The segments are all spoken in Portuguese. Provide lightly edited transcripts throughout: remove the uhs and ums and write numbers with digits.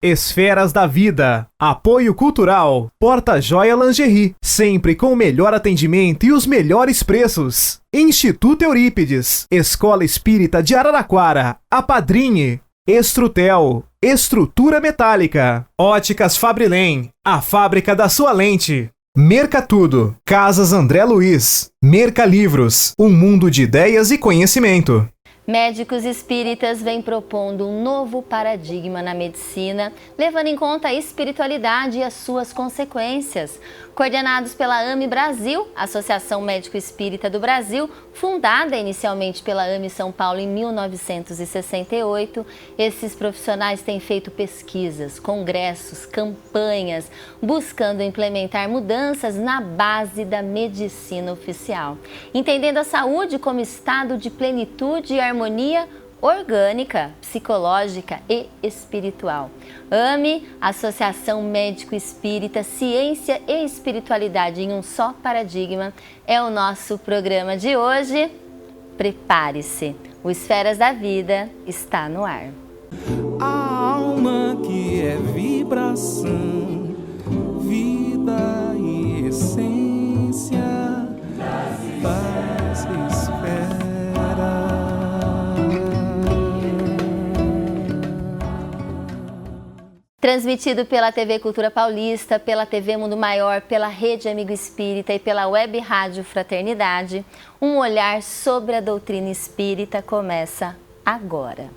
Esferas da Vida, Apoio Cultural, Porta-Joia Lingerie, sempre com o melhor atendimento e os melhores preços. Instituto Eurípides, Escola Espírita de Araraquara, Apadrinhe, Estrutel, Estrutura Metálica, Óticas Fabrilém, a fábrica da sua lente. Mercatudo, Casas André Luiz, Mercalivros, um mundo de ideias e conhecimento. Médicos espíritas vêm propondo um novo paradigma na medicina, levando em conta a espiritualidade e as suas consequências. Coordenados pela AME Brasil, Associação Médico Espírita do Brasil, fundada inicialmente pela AME São Paulo em 1968, esses profissionais têm feito pesquisas, congressos, campanhas, buscando implementar mudanças na base da medicina oficial, entendendo a saúde como estado de plenitude e harmonia orgânica, psicológica e espiritual. AME, Associação Médico Espírita, Ciência e Espiritualidade em um só paradigma, é o nosso programa de hoje. Prepare-se, o Esferas da Vida está no ar. A alma que é vibração, vida e essência das esferas. Transmitido pela TV Cultura Paulista, pela TV Mundo Maior, pela Rede Amigo Espírita e pela Web Rádio Fraternidade, um olhar sobre a doutrina espírita começa agora.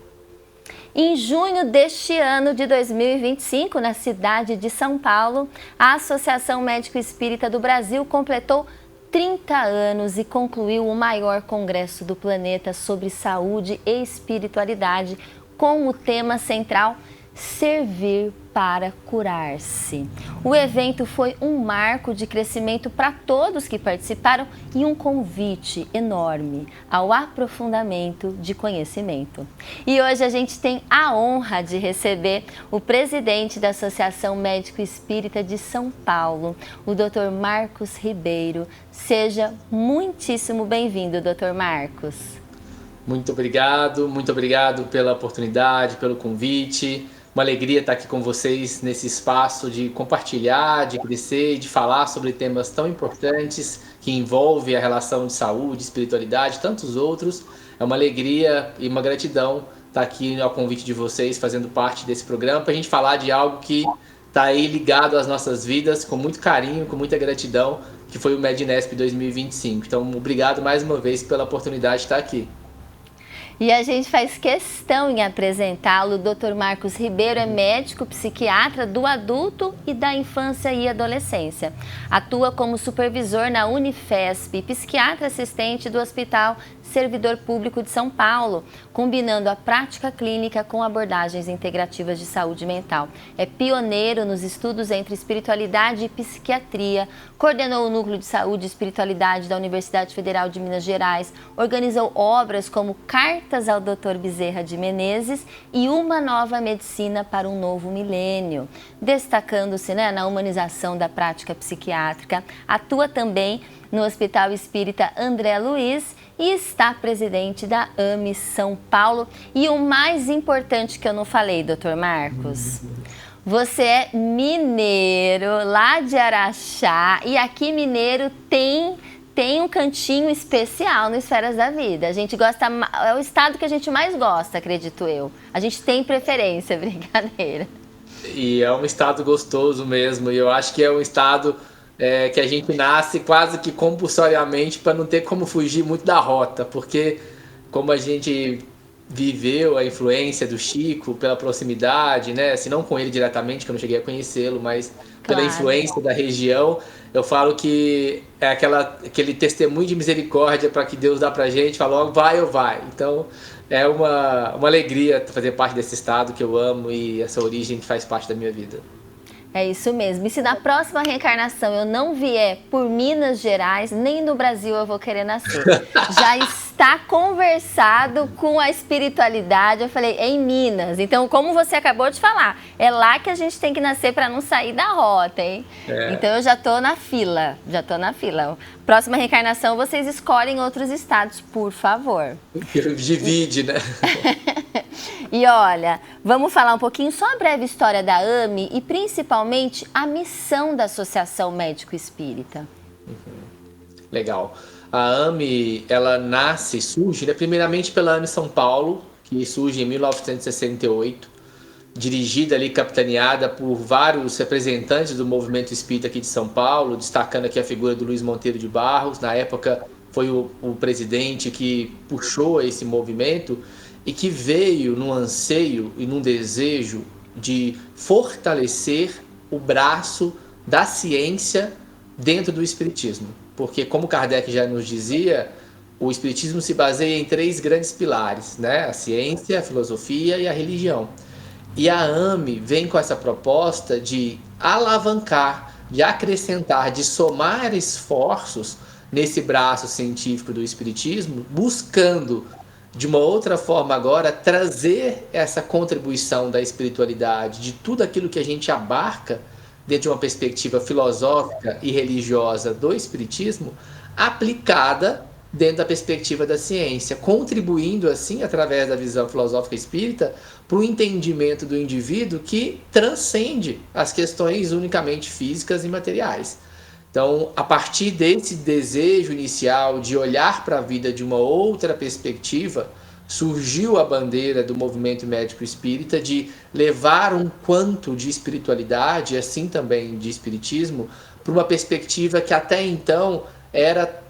Em junho deste ano de 2025, na cidade de São Paulo, a Associação Médico Espírita do Brasil completou 30 anos e concluiu o maior congresso do planeta sobre saúde e espiritualidade, com o tema central Servir para Curar-se. O evento foi um marco de crescimento para todos que participaram e um convite enorme ao aprofundamento de conhecimento. E hoje a gente tem a honra de receber o presidente da Associação Médico Espírita de São Paulo, o Dr. Marcos Ribeiro. Seja muitíssimo bem-vindo, Dr. Marcos. Muito obrigado pela oportunidade, pelo convite. Uma alegria estar aqui com vocês nesse espaço de compartilhar, de crescer e de falar sobre temas tão importantes que envolvem a relação de saúde, espiritualidade e tantos outros. É uma alegria e uma gratidão estar aqui ao convite de vocês, fazendo parte desse programa, para a gente falar de algo que está aí ligado às nossas vidas, com muito carinho, com muita gratidão, que foi o Mednesp 2025. Então, obrigado mais uma vez pela oportunidade de estar aqui. E a gente faz questão em apresentá-lo. O Dr. Marcos Ribeiro é médico psiquiatra do adulto e da infância e adolescência. Atua como supervisor na Unifesp, psiquiatra assistente do Hospital Servidor Público de São Paulo, combinando a prática clínica com abordagens integrativas de saúde mental. É pioneiro nos estudos entre espiritualidade e psiquiatria, coordenou o Núcleo de Saúde e Espiritualidade da Universidade Federal de Minas Gerais, organizou obras como Cartas ao Dr. Bezerra de Menezes e Uma Nova Medicina para um Novo Milênio. Destacando-se, na humanização da prática psiquiátrica, atua também no Hospital Espírita André Luiz e está presidente da AME São Paulo. E o mais importante que eu não falei, Dr. Marcos, você é mineiro, lá de Araxá, e aqui mineiro tem um cantinho especial no Esferas da Vida. A gente gosta, é o estado que a gente mais gosta, acredito eu. A gente tem preferência, brincadeira. E é um estado gostoso mesmo, e eu acho que é um estado que a gente nasce quase que compulsoriamente para não ter como fugir muito da rota, porque como a gente viveu a influência do Chico pela proximidade, se não com ele diretamente, que eu não cheguei a conhecê-lo, mas pela influência da região, eu falo que é aquele testemunho de misericórdia para que Deus dá pra gente, fala logo vai ou vai. Então é uma alegria fazer parte desse estado que eu amo e essa origem que faz parte da minha vida. É isso mesmo. E se na próxima reencarnação eu não vier por Minas Gerais, nem no Brasil eu vou querer nascer. Já está conversado com a espiritualidade. Eu falei, em Minas. Então, como você acabou de falar, é lá que a gente tem que nascer para não sair da rota, hein? Então, eu já tô na fila, Próxima reencarnação, vocês escolhem outros estados, por favor. Divide, né? E olha, vamos falar um pouquinho só a breve história da AME e principalmente a missão da Associação Médico Espírita. Legal. A AME, ela surge, né, primeiramente pela AME São Paulo, que surge em 1968, dirigida ali, capitaneada por vários representantes do movimento espírita aqui de São Paulo, destacando aqui a figura do Luiz Monteiro de Barros. Na época foi o presidente que puxou esse movimento e que veio num anseio e num desejo de fortalecer o braço da ciência dentro do espiritismo. Porque, como Kardec já nos dizia, o espiritismo se baseia em 3 grandes pilares, né? A ciência, a filosofia e a religião. E a AME vem com essa proposta de alavancar, de acrescentar, de somar esforços nesse braço científico do espiritismo, buscando, de uma outra forma agora, trazer essa contribuição da espiritualidade, de tudo aquilo que a gente abarca dentro de uma perspectiva filosófica e religiosa do espiritismo, aplicada dentro da perspectiva da ciência, contribuindo assim, através da visão filosófica espírita, para o entendimento do indivíduo que transcende as questões unicamente físicas e materiais. Então, a partir desse desejo inicial de olhar para a vida de uma outra perspectiva, surgiu a bandeira do movimento médico espírita de levar um quanto de espiritualidade, assim também de espiritismo, para uma perspectiva que até então era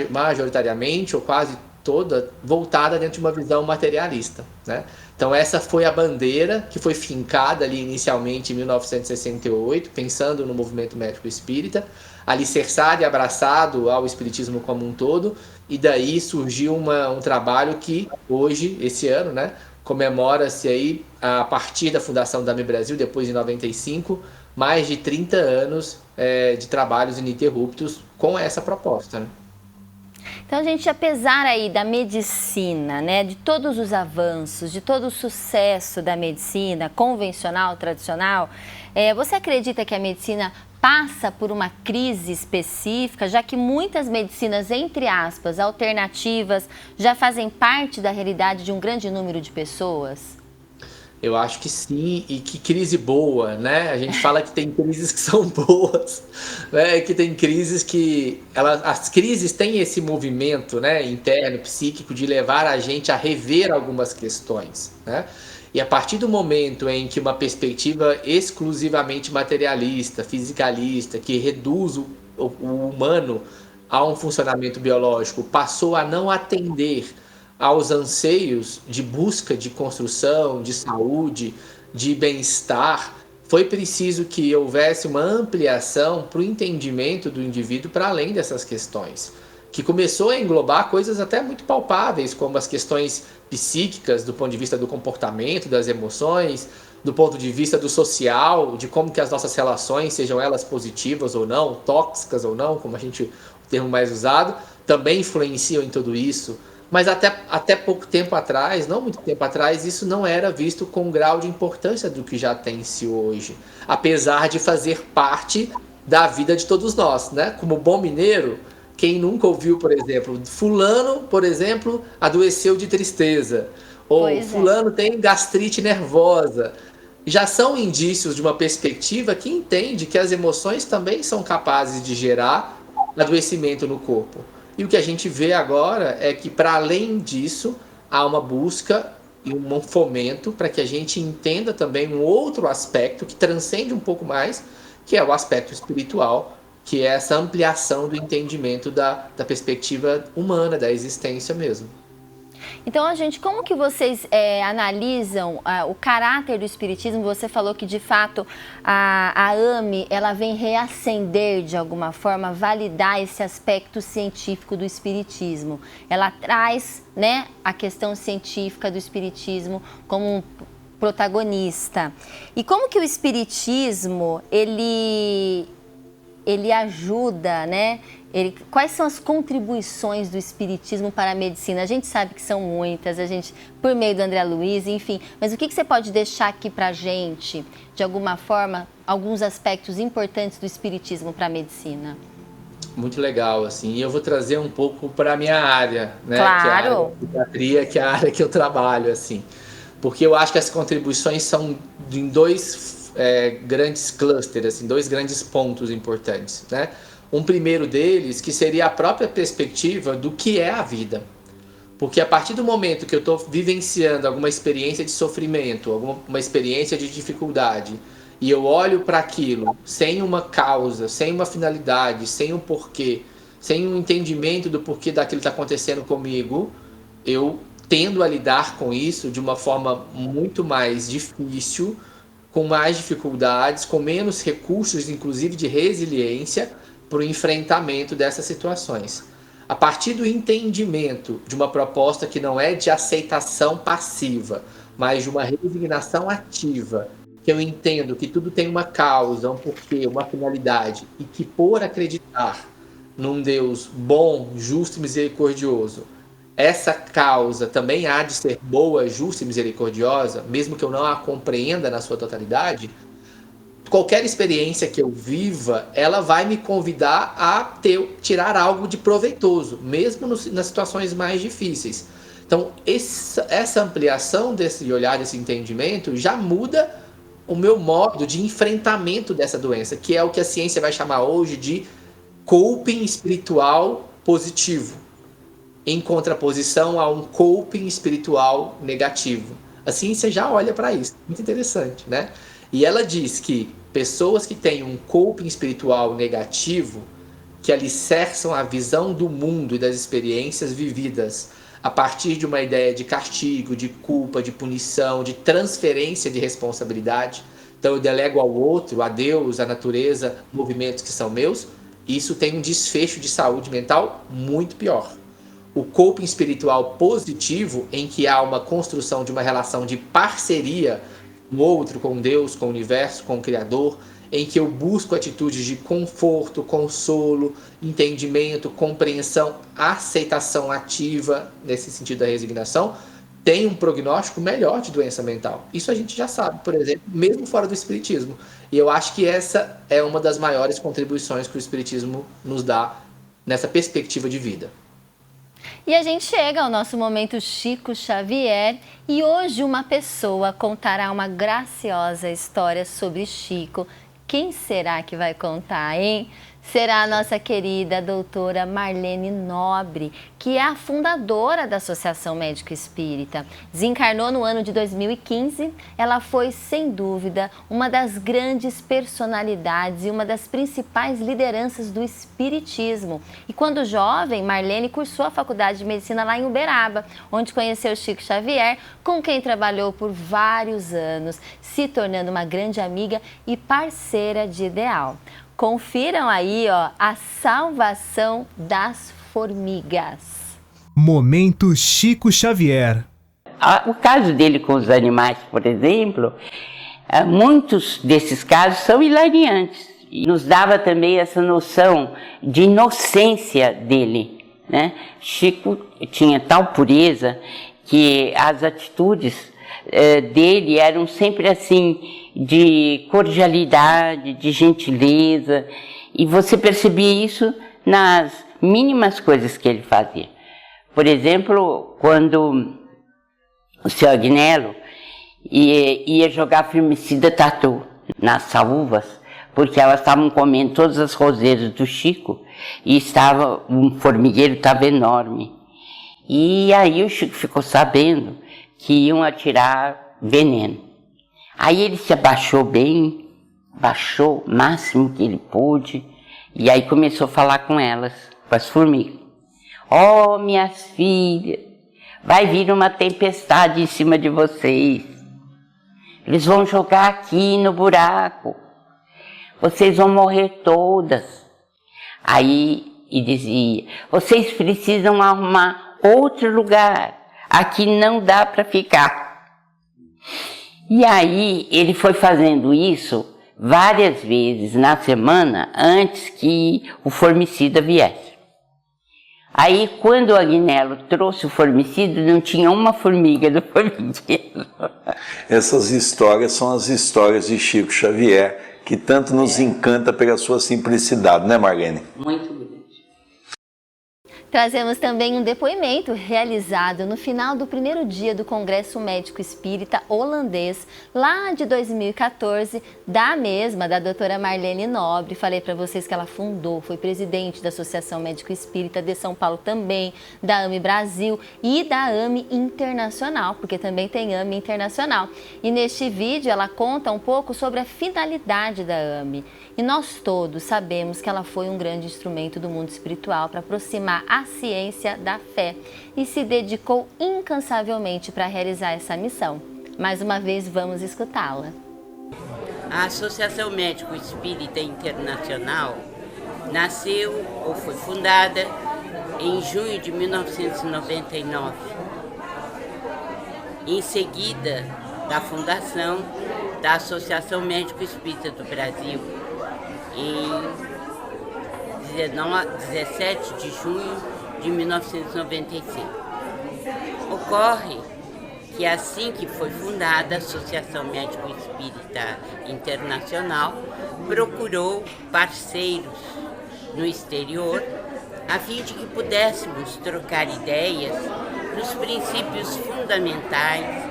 majoritariamente ou quase toda voltada dentro de uma visão materialista, né? Então essa foi a bandeira que foi fincada ali inicialmente em 1968, pensando no movimento médico espírita, alicerçado e abraçado ao espiritismo como um todo, e daí surgiu um trabalho que hoje, esse ano, né, comemora-se aí, a partir da fundação da AME Brasil, depois de 95, mais de 30 anos de trabalhos ininterruptos com essa proposta, né? Então, gente, apesar aí da medicina, né, de todos os avanços, de todo o sucesso da medicina convencional, tradicional, você acredita que a medicina passa por uma crise específica, já que muitas medicinas, entre aspas, alternativas, já fazem parte da realidade de um grande número de pessoas? Eu acho que sim, e que crise boa, né? A gente fala que tem crises que são boas, né? Que tem crises que... as crises têm esse movimento, né, interno, psíquico, de levar a gente a rever algumas questões, né? E a partir do momento em que uma perspectiva exclusivamente materialista, fisicalista, que reduz o humano a um funcionamento biológico, passou a não atender aos anseios de busca de construção, de saúde, de bem-estar, foi preciso que houvesse uma ampliação para o entendimento do indivíduo para além dessas questões, que começou a englobar coisas até muito palpáveis, como as questões psíquicas, do ponto de vista do comportamento, das emoções, do ponto de vista do social, de como que as nossas relações, sejam elas positivas ou não, tóxicas ou não, como o termo mais usado, também influenciam em tudo isso. Mas até pouco tempo atrás, não muito tempo atrás, isso não era visto com o grau de importância do que já tem-se hoje. Apesar de fazer parte da vida de todos nós, né? Como bom mineiro, quem nunca ouviu, por exemplo, fulano, por exemplo, adoeceu de tristeza. Ou fulano tem gastrite nervosa. Já são indícios de uma perspectiva que entende que as emoções também são capazes de gerar adoecimento no corpo. E o que a gente vê agora é que, para além disso, há uma busca e um fomento para que a gente entenda também um outro aspecto que transcende um pouco mais, que é o aspecto espiritual, que é essa ampliação do entendimento da perspectiva humana, da existência mesmo. Então, gente, como que vocês analisam o caráter do espiritismo? Você falou que, de fato, a AME, ela vem reacender, de alguma forma, validar esse aspecto científico do espiritismo. Ela traz, né, a questão científica do espiritismo como um protagonista. E como que o espiritismo, ele ajuda, né, quais são as contribuições do espiritismo para a medicina? A gente sabe que são muitas, por meio do André Luiz, enfim, mas o que você pode deixar aqui para a gente, de alguma forma, alguns aspectos importantes do espiritismo para a medicina? Muito legal, assim, e eu vou trazer um pouco para a minha área, né? Claro. Que é a área da psiquiatria, que é a área que eu trabalho, assim, porque eu acho que as contribuições são em dois grandes clusters, assim, dois grandes pontos importantes, né? Um primeiro deles, que seria a própria perspectiva do que é a vida. Porque a partir do momento que eu estou vivenciando alguma experiência de sofrimento, alguma experiência de dificuldade, e eu olho para aquilo sem uma causa, sem uma finalidade, sem um porquê, sem um entendimento do porquê daquilo que está acontecendo comigo, eu tendo a lidar com isso de uma forma muito mais difícil, com mais dificuldades, com menos recursos, inclusive de resiliência, para o enfrentamento dessas situações. A partir do entendimento de uma proposta que não é de aceitação passiva, mas de uma resignação ativa, que eu entendo que tudo tem uma causa, um porquê, uma finalidade, e que por acreditar num Deus bom, justo e misericordioso, essa causa também há de ser boa, justa e misericordiosa, mesmo que eu não a compreenda na sua totalidade, qualquer experiência que eu viva, ela vai me convidar a tirar algo de proveitoso, mesmo nas situações mais difíceis. Então, essa ampliação desse olhar, desse entendimento, já muda o meu modo de enfrentamento dessa doença, que é o que a ciência vai chamar hoje de coping espiritual positivo, em contraposição a um coping espiritual negativo. A ciência já olha para isso, muito interessante, né? E ela diz que pessoas que têm um coping espiritual negativo, que alicerçam a visão do mundo e das experiências vividas a partir de uma ideia de castigo, de culpa, de punição, de transferência de responsabilidade. Então eu delego ao outro, a Deus, a natureza, movimentos que são meus. Isso tem um desfecho de saúde mental muito pior. O coping espiritual positivo, em que há uma construção de uma relação de parceria no outro, com Deus, com o universo, com o Criador, em que eu busco atitudes de conforto, consolo, entendimento, compreensão, aceitação ativa, nesse sentido da resignação, tem um prognóstico melhor de doença mental. Isso a gente já sabe, por exemplo, mesmo fora do espiritismo. E eu acho que essa é uma das maiores contribuições que o espiritismo nos dá nessa perspectiva de vida. E a gente chega ao nosso momento Chico Xavier e hoje uma pessoa contará uma graciosa história sobre Chico. Quem será que vai contar, hein? Será a nossa querida doutora Marlene Nobre, que é a fundadora da Associação Médico Espírita. Desencarnou no ano de 2015, ela foi, sem dúvida, uma das grandes personalidades e uma das principais lideranças do espiritismo. E quando jovem, Marlene cursou a Faculdade de Medicina lá em Uberaba, onde conheceu Chico Xavier, com quem trabalhou por vários anos, se tornando uma grande amiga e parceira de ideal. Confiram aí, ó, a salvação das formigas. Momento Chico Xavier. O caso dele com os animais, por exemplo, muitos desses casos são hilariantes. E nos dava também essa noção de inocência dele, né? Chico tinha tal pureza que as atitudes dele eram sempre assim, de cordialidade, de gentileza, e você percebia isso nas mínimas coisas que ele fazia. Por exemplo, quando o seu Agnello ia jogar firmicida tatu nas saúvas, porque elas estavam comendo todas as roseiras do Chico, e um formigueiro estava enorme. E aí o Chico ficou sabendo que iam atirar veneno. Aí ele se abaixou bem, baixou o máximo que ele pôde, e aí começou a falar com elas, com as formigas. Oh, minhas filhas, vai vir uma tempestade em cima de vocês. Eles vão jogar aqui no buraco. Vocês vão morrer todas. Aí ele dizia, vocês precisam arrumar outro lugar. Aqui não dá para ficar. E aí ele foi fazendo isso várias vezes na semana antes que o formicida viesse. Aí, quando o Agnello trouxe o formicida, não tinha uma formiga do formigueiro. Essas histórias são as histórias de Chico Xavier, que tanto nos encanta pela sua simplicidade, né, Marlene? Muito bonito. Trazemos também um depoimento realizado no final do primeiro dia do Congresso Médico Espírita Holandês, lá de 2014, da doutora Marlene Nobre. Falei para vocês que ela fundou, foi presidente da Associação Médico Espírita de São Paulo também, da AME Brasil e da AME Internacional, porque também tem AME Internacional. E neste vídeo ela conta um pouco sobre a finalidade da AME. E nós todos sabemos que ela foi um grande instrumento do mundo espiritual para aproximar a ciência da fé e se dedicou incansavelmente para realizar essa missão. Mais uma vez, vamos escutá-la. A Associação Médico Espírita Internacional nasceu ou foi fundada em junho de 1999. Em seguida da fundação da Associação Médico Espírita do Brasil, em 17 de junho de 1995. Ocorre que assim que foi fundada a Associação Médico Espírita Internacional, procurou parceiros no exterior a fim de que pudéssemos trocar ideias nos princípios fundamentais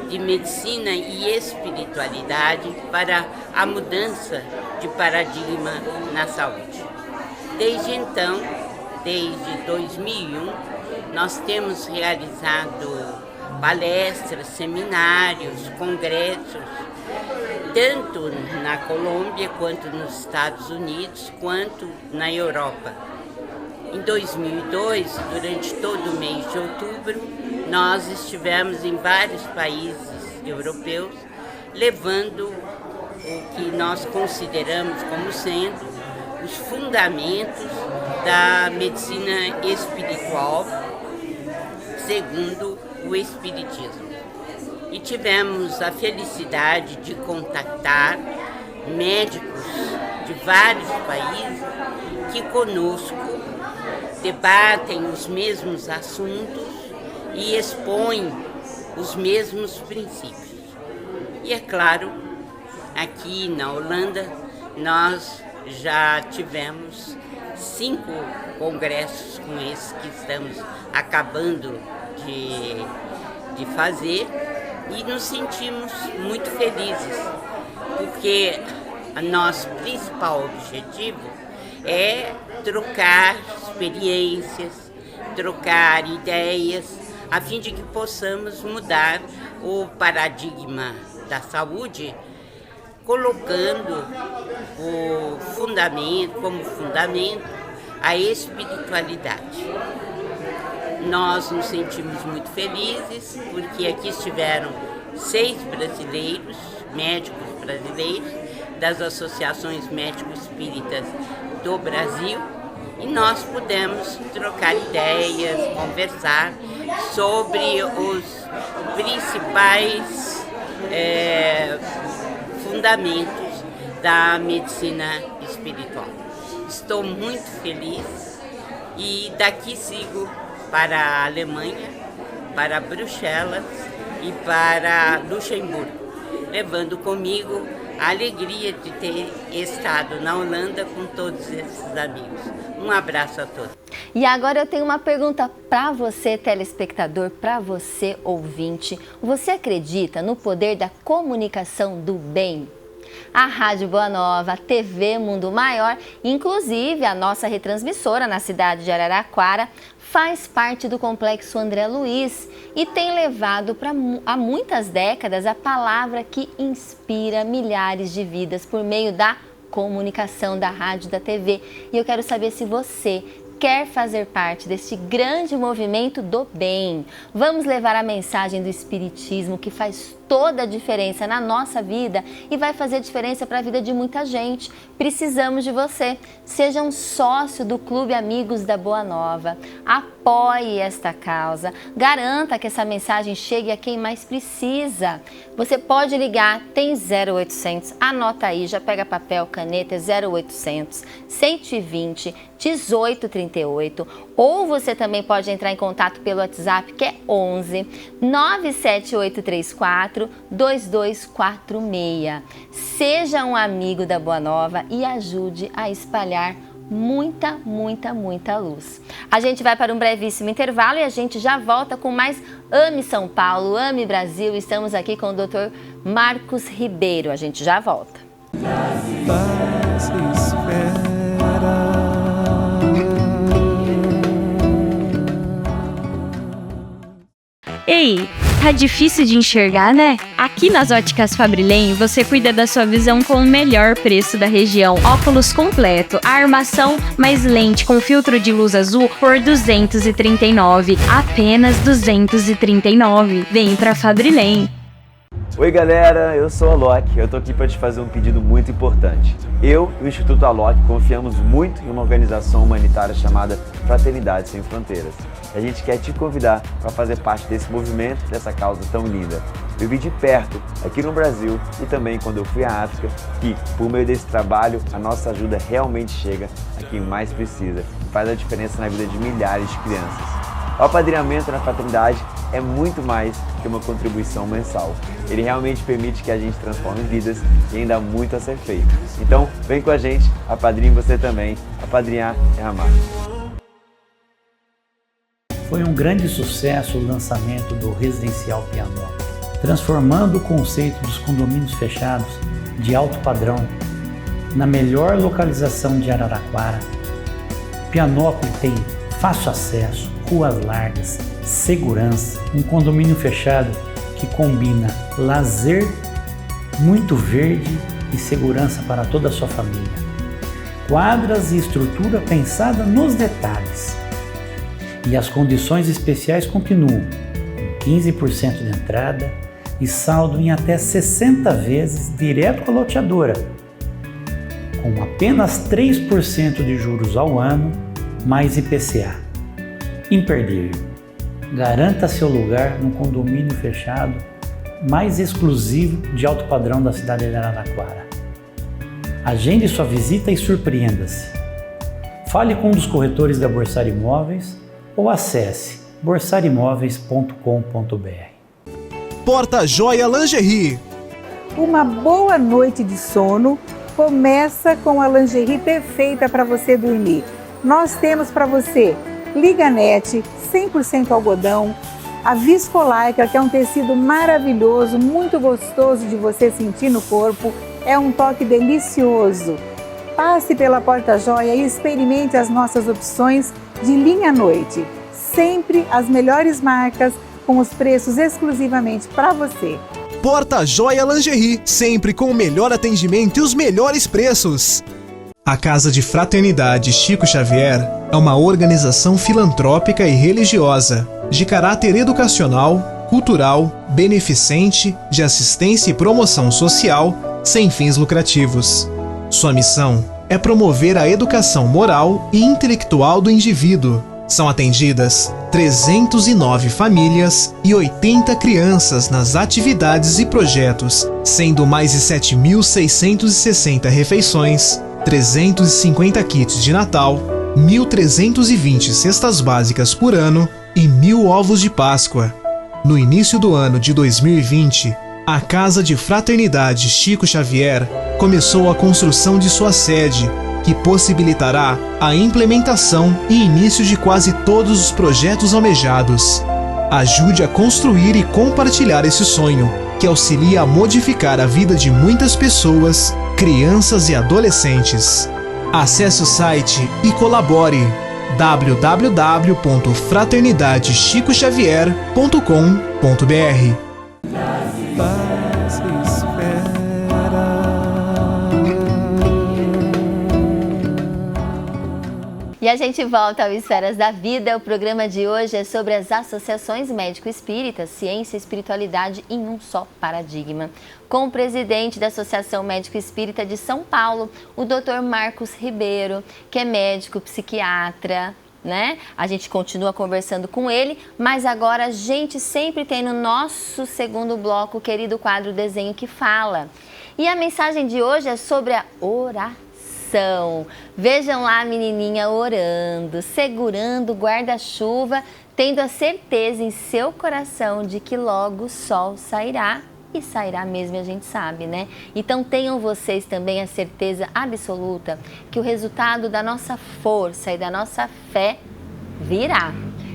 de medicina e espiritualidade para a mudança de paradigma na saúde. Desde então, desde 2001, nós temos realizado palestras, seminários, congressos, tanto na Colômbia, quanto nos Estados Unidos, quanto na Europa. Em 2002, durante todo o mês de outubro, nós estivemos em vários países europeus, levando o que nós consideramos como sendo os fundamentos da medicina espiritual, segundo o Espiritismo. E tivemos a felicidade de contactar médicos de vários países que conosco debatem os mesmos assuntos e expõem os mesmos princípios. E é claro, aqui na Holanda, nós já tivemos 5 congressos com esses que estamos acabando de fazer e nos sentimos muito felizes, porque o nosso principal objetivo é trocar experiências, trocar ideias, a fim de que possamos mudar o paradigma da saúde, colocando como fundamento a espiritualidade. Nós nos sentimos muito felizes porque aqui estiveram 6 brasileiros, médicos brasileiros, das associações médicos espíritas do Brasil, e nós pudemos trocar ideias, conversar sobre os principais fundamentos da medicina espiritual. Estou muito feliz e daqui sigo para a Alemanha, para Bruxelas e para Luxemburgo, levando comigo a alegria de ter estado na Holanda com todos esses amigos. Um abraço a todos. E agora eu tenho uma pergunta para você, telespectador, para você, ouvinte. Você acredita no poder da comunicação do bem? A Rádio Boa Nova, a TV Mundo Maior, inclusive a nossa retransmissora na cidade de Araraquara, faz parte do Complexo André Luiz e tem levado há muitas décadas a palavra que inspira milhares de vidas por meio da comunicação da rádio e da TV. E eu quero saber se você quer fazer parte deste grande movimento do bem. Vamos levar a mensagem do Espiritismo que faz toda a diferença na nossa vida e vai fazer diferença para a vida de muita gente. Precisamos de você. Seja um sócio do Clube Amigos da Boa Nova. Apoie esta causa. Garanta que essa mensagem chegue a quem mais precisa. Você pode ligar, tem 0800, anota aí, já pega papel, caneta, 0800 120 1838, ou você também pode entrar em contato pelo WhatsApp, que é 11 97834 2246. Seja um amigo da Boa Nova e ajude a espalhar muita luz. A gente vai para um brevíssimo intervalo e a gente já volta com mais Ame São Paulo, Ame Brasil. Estamos aqui com o Dr. Marcos Ribeiro. A gente já volta. Ei, tá difícil de enxergar, né? Aqui nas Óticas Fabrilem, você cuida da sua visão com o melhor preço da região. Óculos completo, a armação mais lente com filtro de luz azul por R$ 239. Apenas R$ 239. Vem pra Fabrilem. Oi galera, eu sou a Alok, eu tô aqui para te fazer um pedido muito importante. Eu e o Instituto Alok confiamos muito em uma organização humanitária chamada Fraternidade Sem Fronteiras. A gente quer te convidar para fazer parte desse movimento, dessa causa tão linda. Eu vi de perto, aqui no Brasil e também quando eu fui à África, que por meio desse trabalho a nossa ajuda realmente chega a quem mais precisa e faz a diferença na vida de milhares de crianças. O apadrinhamento na Fraternidade é muito mais que uma contribuição mensal. Ele realmente permite que a gente transforme vidas e ainda há muito a ser feito. Então, vem com a gente, apadrinhe você também. Apadrinhar é amar. Foi um grande sucesso o lançamento do Residencial Pianópolis, transformando o conceito dos condomínios fechados de alto padrão na melhor localização de Araraquara. Pianópolis tem fácil acesso, ruas largas, segurança, um condomínio fechado que combina lazer, muito verde e segurança para toda a sua família. Quadras e estrutura pensada nos detalhes. E as condições especiais continuam, com 15% de entrada e saldo em até 60 vezes direto com a loteadora, com apenas 3% de juros ao ano, mais IPCA. Imperdível. Garanta seu lugar no condomínio fechado mais exclusivo de alto padrão da cidade de Araraquara. Agende sua visita e surpreenda-se. Fale com um dos corretores da Borsar Imóveis ou acesse borsarimóveis.com.br. Porta Joia Lingerie. Uma boa noite de sono começa com a lingerie perfeita para você dormir. Nós temos para você Liganete 100% algodão, a Viscolaica, que é um tecido maravilhoso, muito gostoso de você sentir no corpo, é um toque delicioso. Passe pela Porta Joia e experimente as nossas opções de linha à noite. Sempre as melhores marcas com os preços exclusivamente para você. Porta Joia Lingerie, sempre com o melhor atendimento e os melhores preços. A Casa de Fraternidade Chico Xavier é uma organização filantrópica e religiosa, de caráter educacional, cultural, beneficente, de assistência e promoção social, sem fins lucrativos. Sua missão é promover a educação moral e intelectual do indivíduo. São atendidas 309 famílias e 80 crianças nas atividades e projetos, sendo mais de 7.660 refeições, 350 kits de Natal, 1.320 cestas básicas por ano e 1.000 ovos de Páscoa. No início do ano de 2020, a Casa de Fraternidade Chico Xavier começou a construção de sua sede, que possibilitará a implementação e início de quase todos os projetos almejados. Ajude a construir e compartilhar esse sonho, que auxilia a modificar a vida de muitas pessoas, crianças e adolescentes. Acesse o site e colabore www.fraternidadechicoxavier.com.br. E a gente volta ao Esferas da Vida. O programa de hoje é sobre as associações médico-espíritas, ciência e espiritualidade em um só paradigma. Com o presidente da Associação Médico-Espírita de São Paulo, o Dr. Marcos Ribeiro, que é médico, psiquiatra, né? A gente continua conversando com ele, mas agora a gente sempre tem no nosso segundo bloco o querido quadro Desenho que Fala. E a mensagem de hoje é sobre a oração. Vejam lá a menininha orando, segurando o guarda-chuva, tendo a certeza em seu coração de que logo o sol sairá. E sairá mesmo, a gente sabe, né? Então tenham vocês também a certeza absoluta que o resultado da nossa força e da nossa fé virá.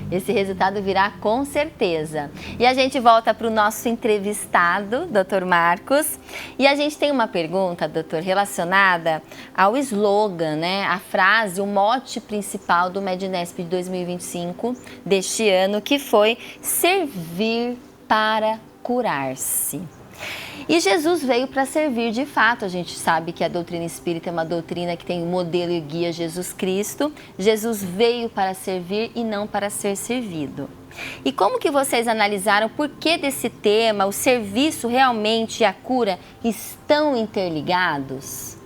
Esse resultado virá com certeza. E a gente volta para o nosso entrevistado, Dr. Marcos. E a gente tem uma pergunta, doutor, relacionada ao slogan, né? A frase, o mote principal do Mednesp de 2025 deste ano, que foi servir para curar-se. E Jesus veio para servir de fato. A gente sabe que a doutrina espírita é uma doutrina que tem o modelo e guia Jesus Cristo. Jesus veio para servir e não para ser servido. E como que vocês analisaram por que desse tema, o serviço realmente e a cura estão interligados?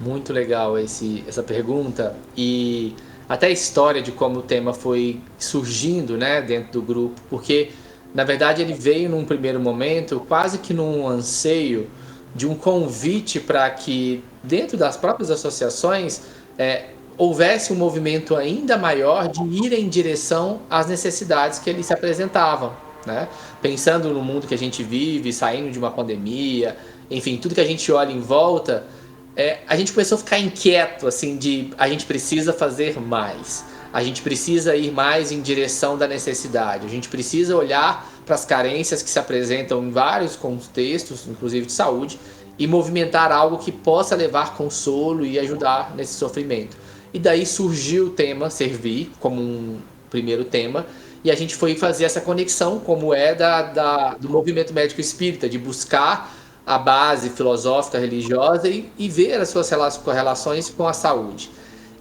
Muito legal essa pergunta e até a história de como o tema foi surgindo, né, dentro do grupo, porque na verdade ele veio num primeiro momento quase que num anseio de um convite para que dentro das próprias associações houvesse um movimento ainda maior de ir em direção às necessidades que eles se apresentavam, né? Pensando no mundo que a gente vive, saindo de uma pandemia, enfim, tudo que a gente olha em volta, a gente começou a ficar inquieto, assim, a gente precisa fazer mais. A gente precisa ir mais em direção da necessidade. A gente precisa olhar para as carências que se apresentam em vários contextos, inclusive de saúde, e movimentar algo que possa levar consolo e ajudar nesse sofrimento. E daí surgiu o tema servir como um primeiro tema, e a gente foi fazer essa conexão, como do movimento médico espírita, de buscar a base filosófica, religiosa e ver as suas correlações com a saúde.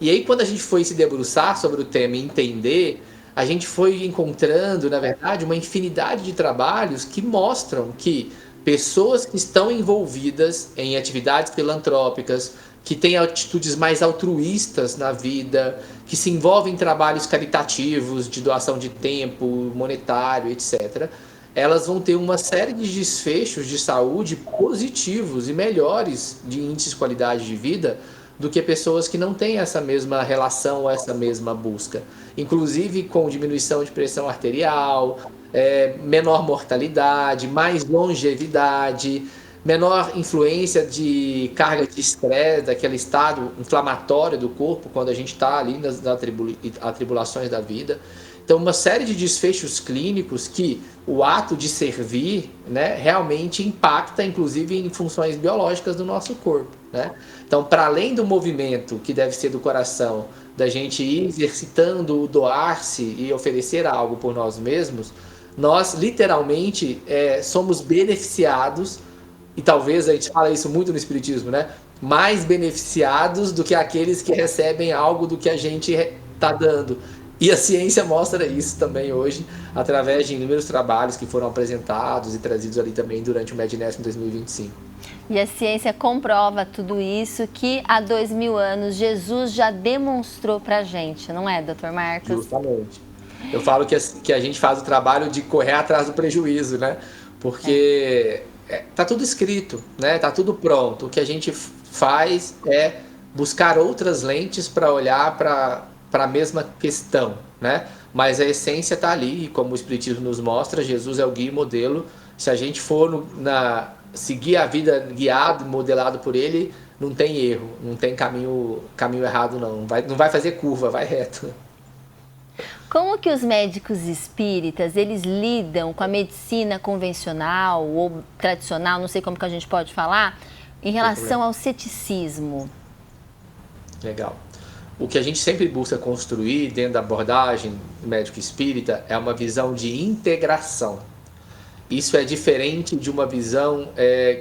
E aí, quando a gente foi se debruçar sobre o tema e entender, a gente foi encontrando, na verdade, uma infinidade de trabalhos que mostram que pessoas que estão envolvidas em atividades filantrópicas, que têm atitudes mais altruístas na vida, que se envolvem em trabalhos caritativos, de doação de tempo, monetário, etc., elas vão ter uma série de desfechos de saúde positivos e melhores de índices de qualidade de vida do que pessoas que não têm essa mesma relação, essa mesma busca. Inclusive com diminuição de pressão arterial, menor mortalidade, mais longevidade, menor influência de carga de estresse, daquele estado inflamatório do corpo, quando a gente está ali nas atribulações da vida. Então, uma série de desfechos clínicos que o ato de servir, né, realmente impacta, inclusive, em funções biológicas do nosso corpo, né? Então, para além do movimento que deve ser do coração, da gente ir exercitando o doar-se e oferecer algo por nós mesmos, nós, literalmente, somos beneficiados, e talvez a gente fala isso muito no Espiritismo, né? Mais beneficiados do que aqueles que recebem algo do que a gente está dando. E a ciência mostra isso também hoje, através de inúmeros trabalhos que foram apresentados e trazidos ali também durante o Mednesp em 2025. E a ciência comprova tudo isso que há 2000 anos Jesus já demonstrou pra gente, não é, Dr. Marcos? Justamente. Eu falo que a gente faz o trabalho de correr atrás do prejuízo, né? Porque tá tudo escrito, né? Tá tudo pronto. O que a gente faz é buscar outras lentes para olhar para a mesma questão, né? Mas a essência está ali, e como o Espiritismo nos mostra, Jesus é o guia e modelo. Se a gente for seguir a vida guiado, modelado por ele, não tem erro, não tem caminho errado não vai fazer curva, vai reto. Como que os médicos espíritas, eles lidam com a medicina convencional ou tradicional, não sei como que a gente pode falar, em relação ao ceticismo? Legal. O que a gente sempre busca construir dentro da abordagem médico espírita é uma visão de integração. Isso é diferente de uma visão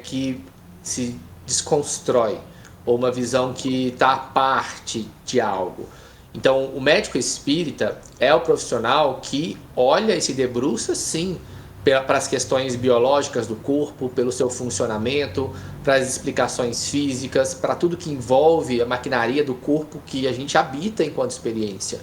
que se desconstrói, ou uma visão que está à parte de algo. Então, o médico espírita é o profissional que olha e se debruça, sim, para as questões biológicas do corpo, pelo seu funcionamento, para as explicações físicas, para tudo que envolve a maquinaria do corpo que a gente habita enquanto experiência.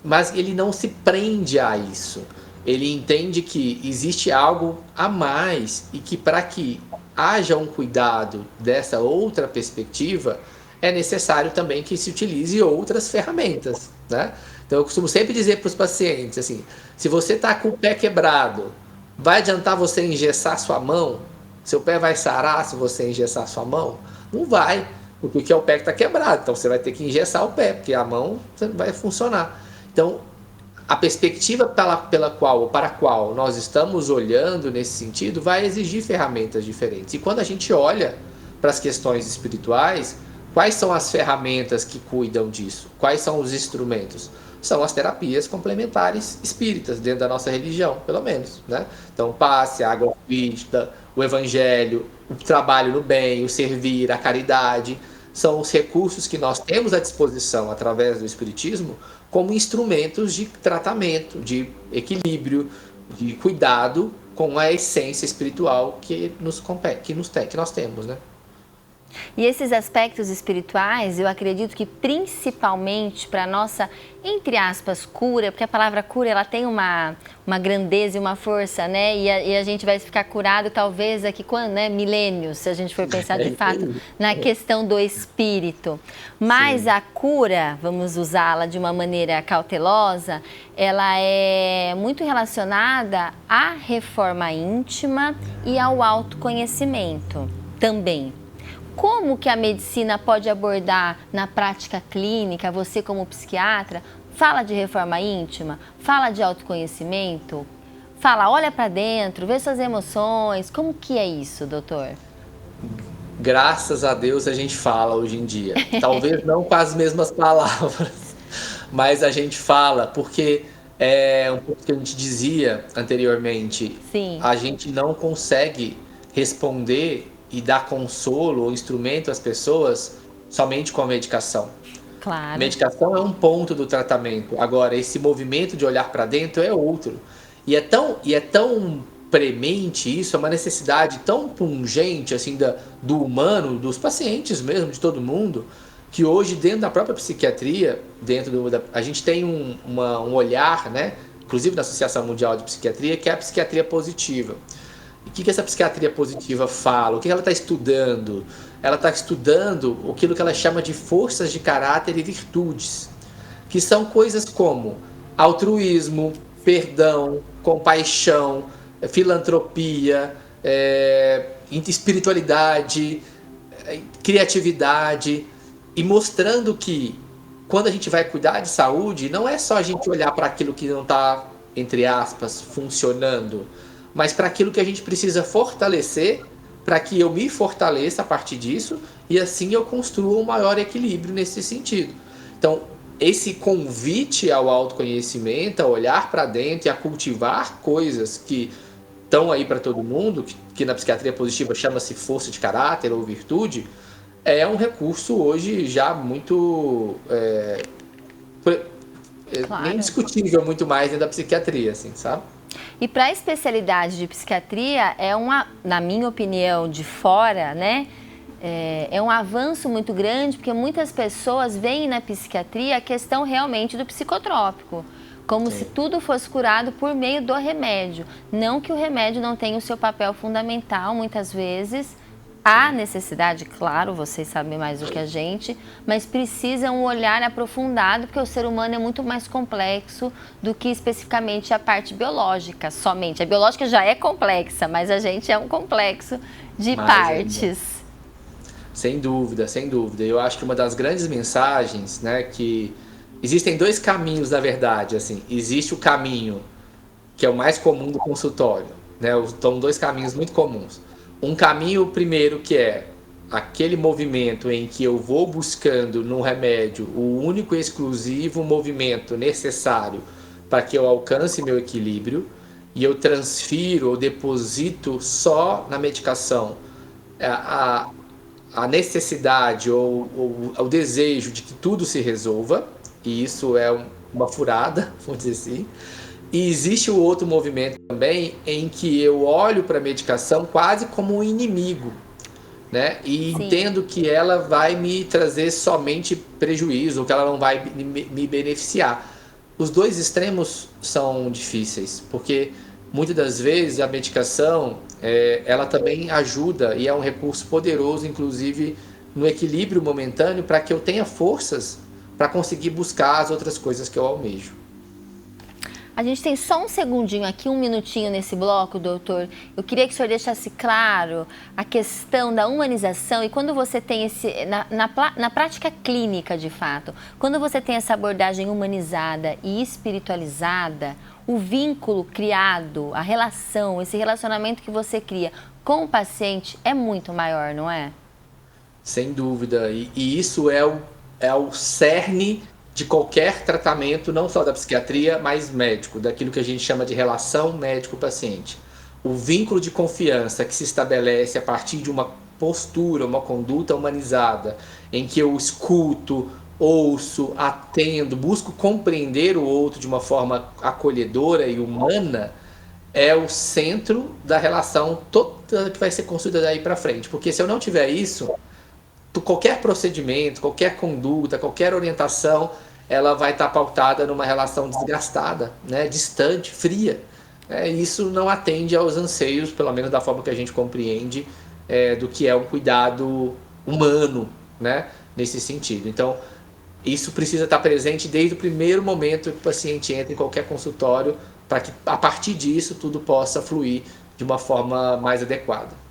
Mas ele não se prende a isso. Ele entende que existe algo a mais e que para que haja um cuidado dessa outra perspectiva, é necessário também que se utilize outras ferramentas, né? Então eu costumo sempre dizer para os pacientes assim, se você está com o pé quebrado, vai adiantar você engessar sua mão? Seu pé vai sarar se você engessar sua mão? Não vai, porque é o pé que está quebrado, então você vai ter que engessar o pé, porque a mão não vai funcionar. Então, a perspectiva para a qual nós estamos olhando nesse sentido vai exigir ferramentas diferentes. E quando a gente olha para as questões espirituais, quais são as ferramentas que cuidam disso? Quais são os instrumentos? São as terapias complementares espíritas, dentro da nossa religião, pelo menos, né? Então, o passe, a água espírita, o evangelho, o trabalho no bem, o servir, a caridade, são os recursos que nós temos à disposição através do espiritismo como instrumentos de tratamento, de equilíbrio, de cuidado com a essência espiritual que nós temos, né? E esses aspectos espirituais, eu acredito que principalmente para a nossa, entre aspas, cura, porque a palavra cura ela tem uma grandeza e uma força, né? E a gente vai ficar curado talvez daqui quando, né? Milênios, se a gente for pensar de fato na questão do espírito. Mas sim, a cura, vamos usá-la de uma maneira cautelosa, ela é muito relacionada à reforma íntima e ao autoconhecimento também. Como que a medicina pode abordar na prática clínica, você como psiquiatra, fala de reforma íntima, fala de autoconhecimento, fala, olha para dentro, vê suas emoções, como que é isso, doutor? Graças a Deus a gente fala hoje em dia, talvez não com as mesmas palavras, mas a gente fala, porque é um pouco que a gente dizia anteriormente, sim, a gente não consegue responder e dar consolo ou instrumento às pessoas somente com a medicação. Claro. Medicação é um ponto do tratamento. Agora, esse movimento de olhar para dentro é outro. E é tão premente isso, é uma necessidade tão pungente assim, do humano, dos pacientes mesmo, de todo mundo, que hoje, dentro da própria psiquiatria, a gente tem um olhar, né, inclusive na Associação Mundial de Psiquiatria, que é a psiquiatria positiva. O que essa psiquiatria positiva fala? O que ela está estudando? Ela está estudando aquilo que ela chama de forças de caráter e virtudes, que são coisas como altruísmo, perdão, compaixão, filantropia, espiritualidade, criatividade, e mostrando que quando a gente vai cuidar de saúde, não é só a gente olhar para aquilo que não está, entre aspas, funcionando, mas para aquilo que a gente precisa fortalecer, para que eu me fortaleça a partir disso, e assim eu construa um maior equilíbrio nesse sentido. Então, esse convite ao autoconhecimento, a olhar para dentro e a cultivar coisas que estão aí para todo mundo, que na psiquiatria positiva chama-se força de caráter ou virtude, é um recurso hoje já muito... claro, nem discutível muito mais dentro da psiquiatria, assim, sabe? E para a especialidade de psiquiatria, na minha opinião, de fora, né, é um avanço muito grande, porque muitas pessoas veem na psiquiatria a questão realmente do psicotrópico, como se tudo fosse curado por meio do remédio. Não que o remédio não tenha o seu papel fundamental, muitas vezes. Há necessidade, claro, vocês sabem mais do que a gente, mas precisa um olhar aprofundado, porque o ser humano é muito mais complexo do que especificamente a parte biológica, somente. A biológica já é complexa, mas a gente é um complexo de partes. Ainda. Sem dúvida, sem dúvida. Eu acho que uma das grandes mensagens, né, que existem dois caminhos, na verdade, assim. Existe o caminho que é o mais comum do consultório, né? São dois caminhos muito comuns. Um caminho primeiro que é aquele movimento em que eu vou buscando no remédio o único e exclusivo movimento necessário para que eu alcance meu equilíbrio, e eu transfiro ou deposito só na medicação a necessidade ou o desejo de que tudo se resolva, e isso é uma furada, vamos dizer assim. E existe o outro movimento também em que eu olho para a medicação quase como um inimigo, né? E Sim. entendo que ela vai me trazer somente prejuízo, ou que ela não vai me beneficiar. Os dois extremos são difíceis, porque muitas das vezes a medicação, ela também ajuda e é um recurso poderoso, inclusive no equilíbrio momentâneo, para que eu tenha forças para conseguir buscar as outras coisas que eu almejo. A gente tem só um segundinho aqui, um minutinho nesse bloco, doutor. Eu queria que o senhor deixasse claro a questão da humanização e quando você tem na prática clínica, de fato, quando você tem essa abordagem humanizada e espiritualizada, o vínculo criado, a relação, esse relacionamento que você cria com o paciente é muito maior, não é? Sem dúvida. E isso é o cerne de qualquer tratamento, não só da psiquiatria, mas médico, daquilo que a gente chama de relação médico-paciente. O vínculo de confiança que se estabelece a partir de uma postura, uma conduta humanizada, em que eu escuto, ouço, atendo, busco compreender o outro de uma forma acolhedora e humana, é o centro da relação toda que vai ser construída daí para frente. Porque se eu não tiver isso, qualquer procedimento, qualquer conduta, qualquer orientação, ela vai estar pautada numa relação desgastada, né, distante, fria. Isso não atende aos anseios, pelo menos da forma que a gente compreende, do que é um cuidado humano, né, nesse sentido. Então, isso precisa estar presente desde o primeiro momento que o paciente entra em qualquer consultório, para que, a partir disso, tudo possa fluir de uma forma mais adequada.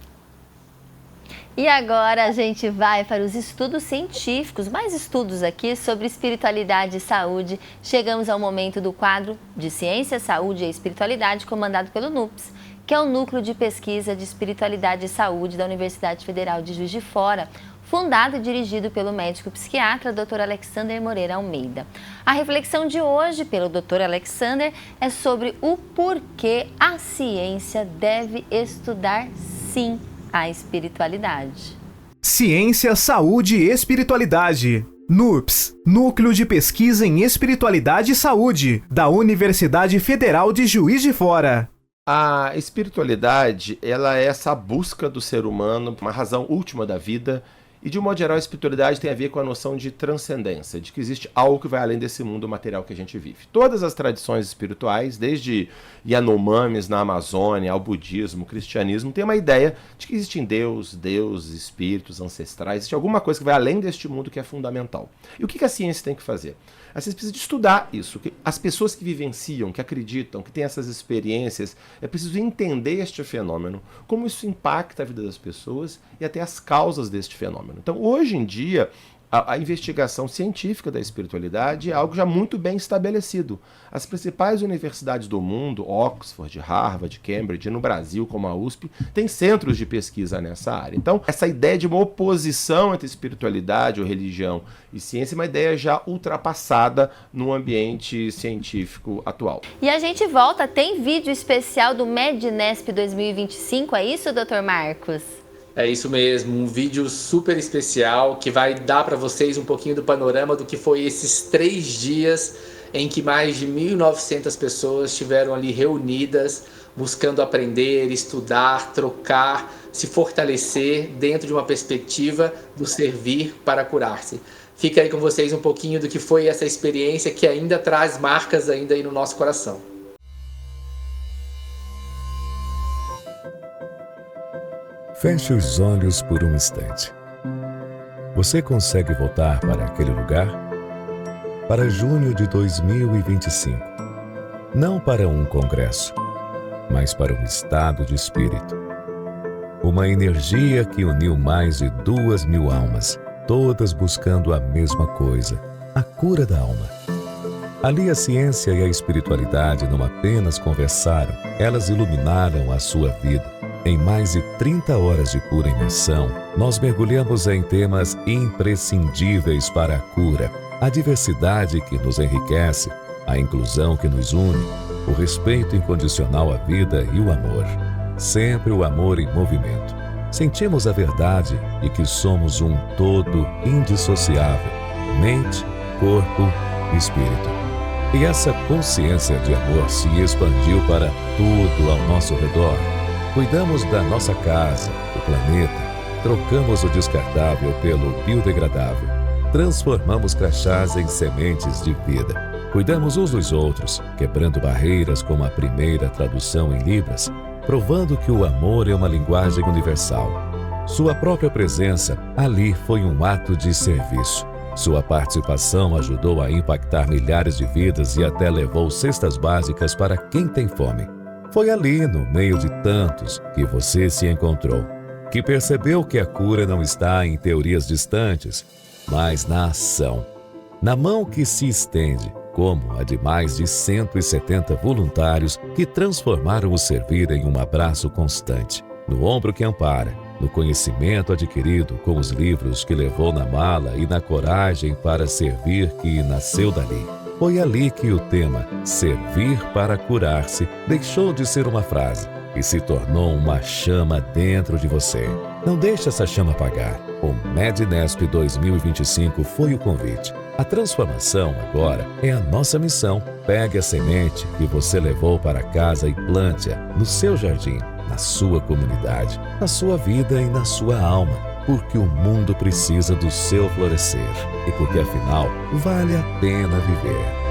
E agora a gente vai para os estudos científicos, mais estudos aqui sobre espiritualidade e saúde. Chegamos ao momento do quadro de Ciência, Saúde e Espiritualidade, comandado pelo NUPS, que é o Núcleo de Pesquisa de Espiritualidade e Saúde da Universidade Federal de Juiz de Fora, fundado e dirigido pelo médico psiquiatra Dr. Alexander Moreira Almeida. A reflexão de hoje, pelo Dr. Alexander, é sobre o porquê a ciência deve estudar, sim, a espiritualidade. Ciência, Saúde e Espiritualidade. NUPS, Núcleo de Pesquisa em Espiritualidade e Saúde, da Universidade Federal de Juiz de Fora. A espiritualidade, ela é essa busca do ser humano, uma razão última da vida. E, de um modo geral, a espiritualidade tem a ver com a noção de transcendência, de que existe algo que vai além desse mundo material que a gente vive. Todas as tradições espirituais, desde Yanomamis na Amazônia, ao budismo, ao cristianismo, tem uma ideia de que existem deuses, espíritos, ancestrais, existe alguma coisa que vai além deste mundo que é fundamental. E o que a ciência tem que fazer? A ciência precisa de estudar isso. As pessoas que vivenciam, que acreditam, que têm essas experiências, é preciso entender este fenômeno, como isso impacta a vida das pessoas e até as causas deste fenômeno. Então, hoje em dia, a investigação científica da espiritualidade é algo já muito bem estabelecido. As principais universidades do mundo, Oxford, Harvard, Cambridge, no Brasil, como a USP, têm centros de pesquisa nessa área. Então, essa ideia de uma oposição entre espiritualidade ou religião e ciência é uma ideia já ultrapassada no ambiente científico atual. E a gente volta, tem vídeo especial do MEDNESP 2025, é isso, Dr. Marcos? É isso mesmo, um vídeo super especial que vai dar para vocês um pouquinho do panorama do que foi esses 3 dias em que mais de 1.900 pessoas estiveram ali reunidas, buscando aprender, estudar, trocar, se fortalecer dentro de uma perspectiva do servir para curar-se. Fica aí com vocês um pouquinho do que foi essa experiência que ainda traz marcas ainda aí no nosso coração. Feche os olhos por um instante. Você consegue voltar para aquele lugar? Para junho de 2025. Não para um congresso, mas para um estado de espírito. Uma energia que uniu mais de 2.000 almas, todas buscando a mesma coisa, a cura da alma. Ali a ciência e a espiritualidade não apenas conversaram, elas iluminaram a sua vida. Em mais de 30 horas de pura imersão, nós mergulhamos em temas imprescindíveis para a cura, a diversidade que nos enriquece, a inclusão que nos une, o respeito incondicional à vida e o amor. Sempre o amor em movimento. Sentimos a verdade e que somos um todo indissociável, mente, corpo espírito. E essa consciência de amor se expandiu para tudo ao nosso redor. Cuidamos da nossa casa, do planeta, trocamos o descartável pelo biodegradável, transformamos crachás em sementes de vida. Cuidamos uns dos outros, quebrando barreiras como a primeira tradução em Libras, provando que o amor é uma linguagem universal. Sua própria presença ali foi um ato de serviço. Sua participação ajudou a impactar milhares de vidas e até levou cestas básicas para quem tem fome. Foi ali, no meio de tantos, que você se encontrou, que percebeu que a cura não está em teorias distantes, mas na ação. Na mão que se estende, como a de mais de 170 voluntários que transformaram o servir em um abraço constante, no ombro que ampara, no conhecimento adquirido com os livros que levou na mala e na coragem para servir que nasceu dali. Foi ali que o tema Servir para Curar-se deixou de ser uma frase e se tornou uma chama dentro de você. Não deixe essa chama apagar. O MEDNESP 2025 foi o convite. A transformação agora é a nossa missão. Pegue a semente que você levou para casa e plante-a no seu jardim, na sua comunidade, na sua vida e na sua alma, porque o mundo precisa do seu florescer e porque afinal vale a pena viver.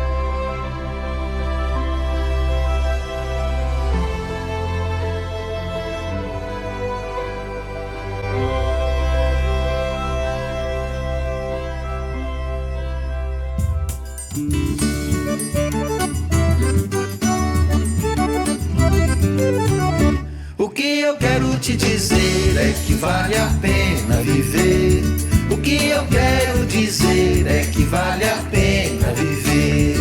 O que eu quero te dizer é que vale a pena viver. O que eu quero dizer é que vale a pena viver.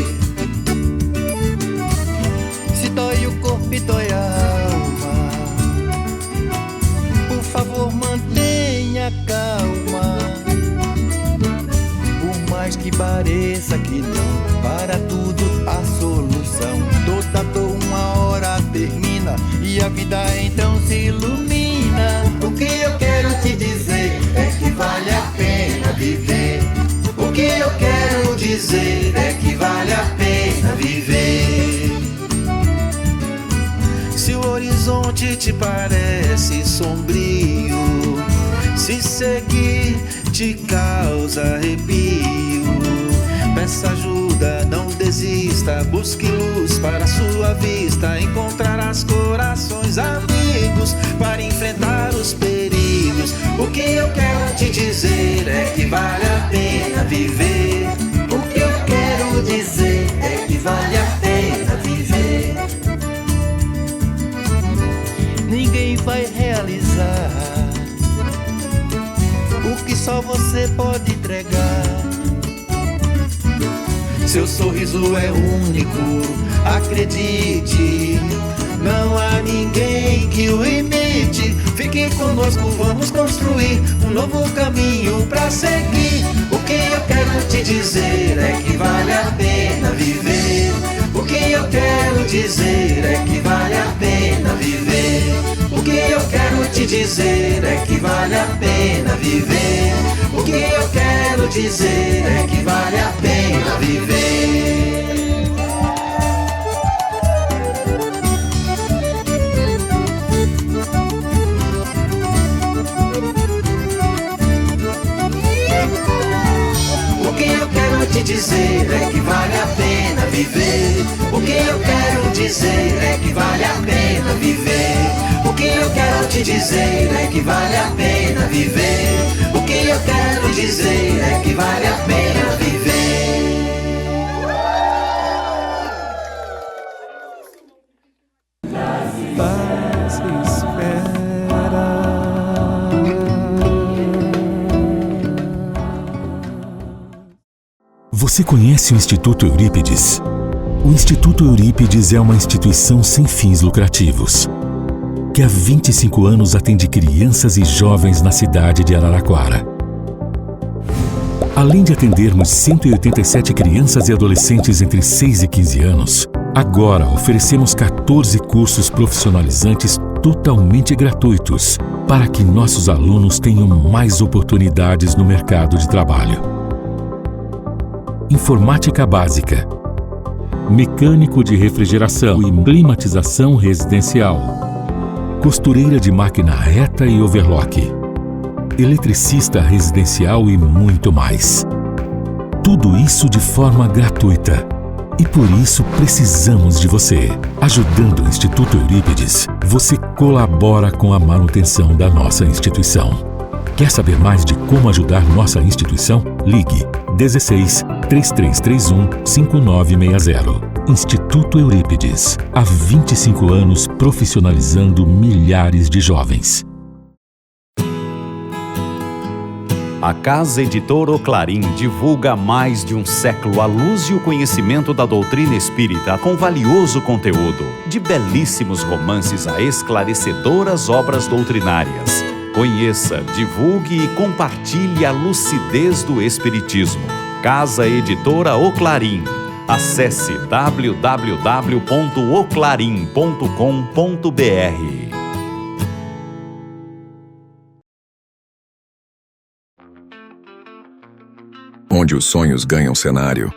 Se dói o corpo e dói a alma, por favor mantenha calma. Por mais que pareça que não, para tudo a solução. Toda dor uma hora termina e a vida então se ilumina. O que eu quero te dizer é que vale a pena viver. O que eu quero dizer é que vale a pena viver. Se o horizonte te parece sombrio, se seguir te causa arrepio, peça ajuda, não desista, busque luz para sua vista, encontrarás corações amigos para enfrentar os perigos. O que eu quero te dizer é que vale a pena viver. O que eu quero dizer é que vale a pena viver. Ninguém vai realizar o que só você pode entregar. Seu sorriso é único, acredite, não há ninguém que o imite. Fique conosco, vamos construir um novo caminho pra seguir. O que eu quero te dizer é que vale a pena viver. O que eu quero dizer é que vale a pena viver. O que eu quero te dizer é que vale a pena viver. O que eu quero dizer é que vale a pena viver. O que eu quero te dizer é que vale a pena viver. O que eu quero dizer é que vale a pena viver. O que eu quero te dizer é que vale a pena viver. O que eu quero dizer é que vale a pena viver. Paz e espera. Você conhece o Instituto Eurípides? O Instituto Eurípides é uma instituição sem fins lucrativos, que há 25 anos atende crianças e jovens na cidade de Araraquara. Além de atendermos 187 crianças e adolescentes entre 6 e 15 anos, agora oferecemos 14 cursos profissionalizantes totalmente gratuitos para que nossos alunos tenham mais oportunidades no mercado de trabalho. informática básica, mecânico de refrigeração e climatização residencial, costureira de máquina reta e overlock, eletricista residencial e muito mais. Tudo isso de forma gratuita. E por isso precisamos de você. Ajudando o Instituto Eurípides, você colabora com a manutenção da nossa instituição. Quer saber mais de como ajudar nossa instituição? Ligue 16 3331 5960. Instituto Eurípides, há 25 anos profissionalizando milhares de jovens. A Casa Editora Oclarim divulga há mais de um século a luz e o conhecimento da doutrina espírita com valioso conteúdo, de belíssimos romances a esclarecedoras obras doutrinárias. Conheça, divulgue e compartilhe a lucidez do Espiritismo. Casa Editora Oclarim. Acesse www.oclarim.com.br. Onde os sonhos ganham cenário.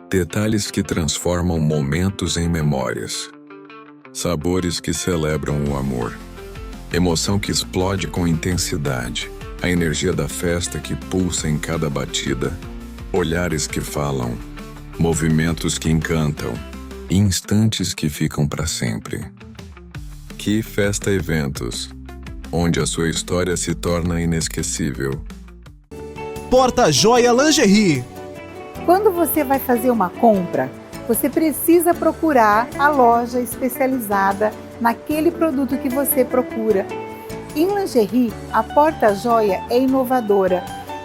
Detalhes que transformam momentos em memórias. Sabores que celebram o amor. Emoção que explode com intensidade. A energia da festa que pulsa em cada batida. Olhares que falam. Movimentos que encantam. Instantes que ficam para sempre. Que Festa Eventos. Onde a sua história se torna inesquecível. Porta Joia Lingerie. Quando você vai fazer uma compra, você precisa procurar a loja especializada naquele produto que você procura. Em lingerie, a Porta Joia é inovadora.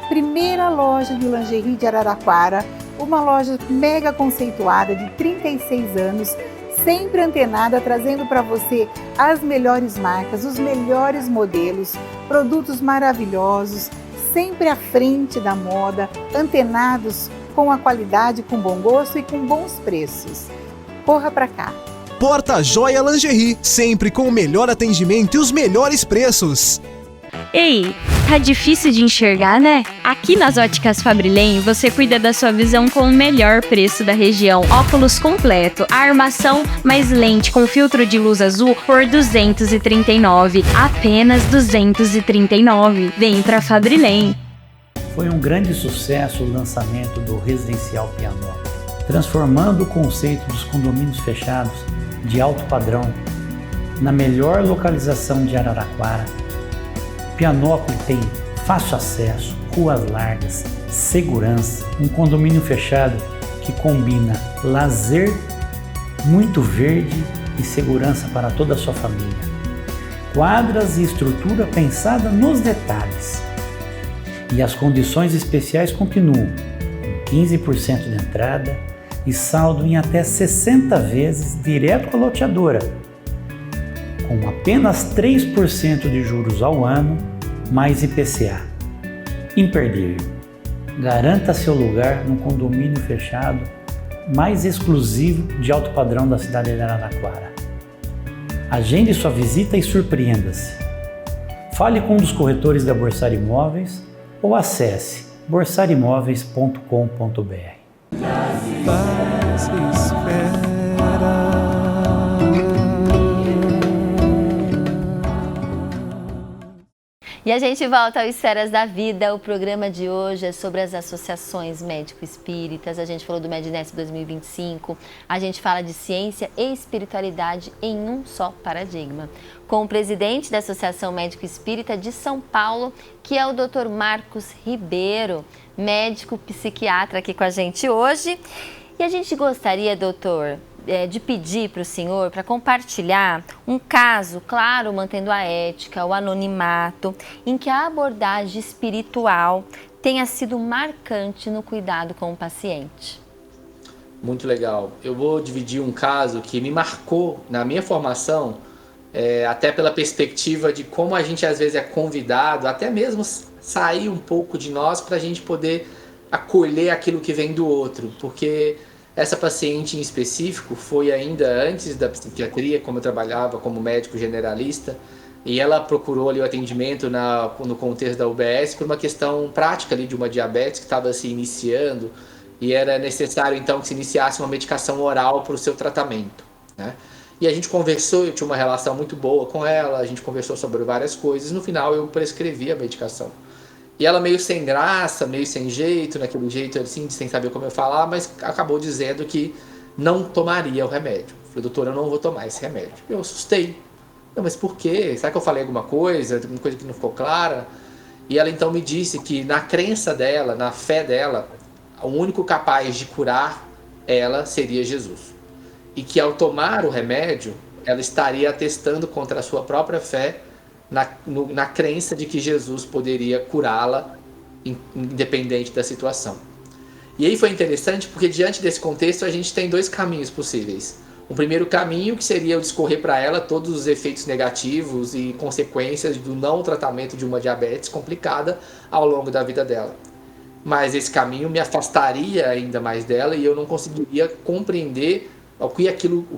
Primeira loja de lingerie de Araraquara, uma loja mega conceituada de 36 anos, sempre antenada, trazendo para você as melhores marcas, os melhores modelos, produtos maravilhosos, sempre à frente da moda, antenados com a qualidade, com bom gosto e com bons preços. Corra para cá! Porta Joia Lingerie, sempre com o melhor atendimento e os melhores preços. Ei, tá difícil de enxergar, né? Aqui nas Óticas Fabrilém, você cuida da sua visão com o melhor preço da região. Óculos completo, armação mais lente com filtro de luz azul por R$239. Apenas R$239. Vem pra Fabrilém. Foi um grande sucesso o lançamento do Residencial Pianópolis, transformando o conceito dos condomínios fechados de alto padrão na melhor localização de Araraquara. Pianópolis tem fácil acesso, ruas largas, segurança, um condomínio fechado que combina lazer, muito verde e segurança para toda a sua família. Quadras e estrutura pensada nos detalhes. E as condições especiais continuam, com 15% de entrada e saldo em até 60 vezes direto com a loteadora, com apenas 3% de juros ao ano, mais IPCA. Imperdível. Garanta seu lugar no condomínio fechado mais exclusivo de alto padrão da cidade de Araraquara. Agende sua visita e surpreenda-se. Fale com um dos corretores da Borsari Imóveis ou acesse borsarimóveis.com.br. E a gente volta ao Esferas da Vida. O programa de hoje é sobre as associações médico-espíritas. A gente falou do Mednesp 2025. A gente fala de ciência e espiritualidade em um só paradigma. Com o presidente da Associação Médico-Espírita de São Paulo, que é o Dr. Marcos Ribeiro, médico psiquiatra aqui com a gente hoje. E a gente gostaria, doutor, de pedir para o senhor para compartilhar um caso, claro, mantendo a ética, o anonimato, em que a abordagem espiritual tenha sido marcante no cuidado com o paciente. Muito legal. Eu vou dividir um caso que me marcou na minha formação, até pela perspectiva de como a gente às vezes é convidado, até mesmo sair um pouco de nós para a gente poder acolher aquilo que vem do outro, porque essa paciente em específico foi ainda antes da psiquiatria, como eu trabalhava como médico generalista, E ela procurou ali o atendimento no contexto da UBS por uma questão prática ali de uma diabetes que estava se iniciando e era necessário então que se iniciasse uma medicação oral para o seu tratamento, né? E a gente conversou, eu tinha uma relação muito boa com ela, a gente conversou sobre várias coisas e no final eu prescrevi a medicação. E ela meio sem graça, meio sem jeito, naquele jeito assim, sem saber como eu falar, mas acabou dizendo que não tomaria o remédio. Eu falei, doutora, eu não vou tomar esse remédio. Eu assustei. Não, mas por quê? Será que eu falei alguma coisa que não ficou clara? E ela então me disse que na crença dela, na fé dela, o único capaz de curar ela seria Jesus. E que ao tomar o remédio, ela estaria atestando contra a sua própria fé na crença de que Jesus poderia curá-la independente da situação. E aí foi interessante porque diante desse contexto a gente tem dois caminhos possíveis. O primeiro caminho que seria eu discorrer para ela todos os efeitos negativos e consequências do não tratamento de uma diabetes complicada ao longo da vida dela. Mas esse caminho me afastaria ainda mais dela e eu não conseguiria compreender o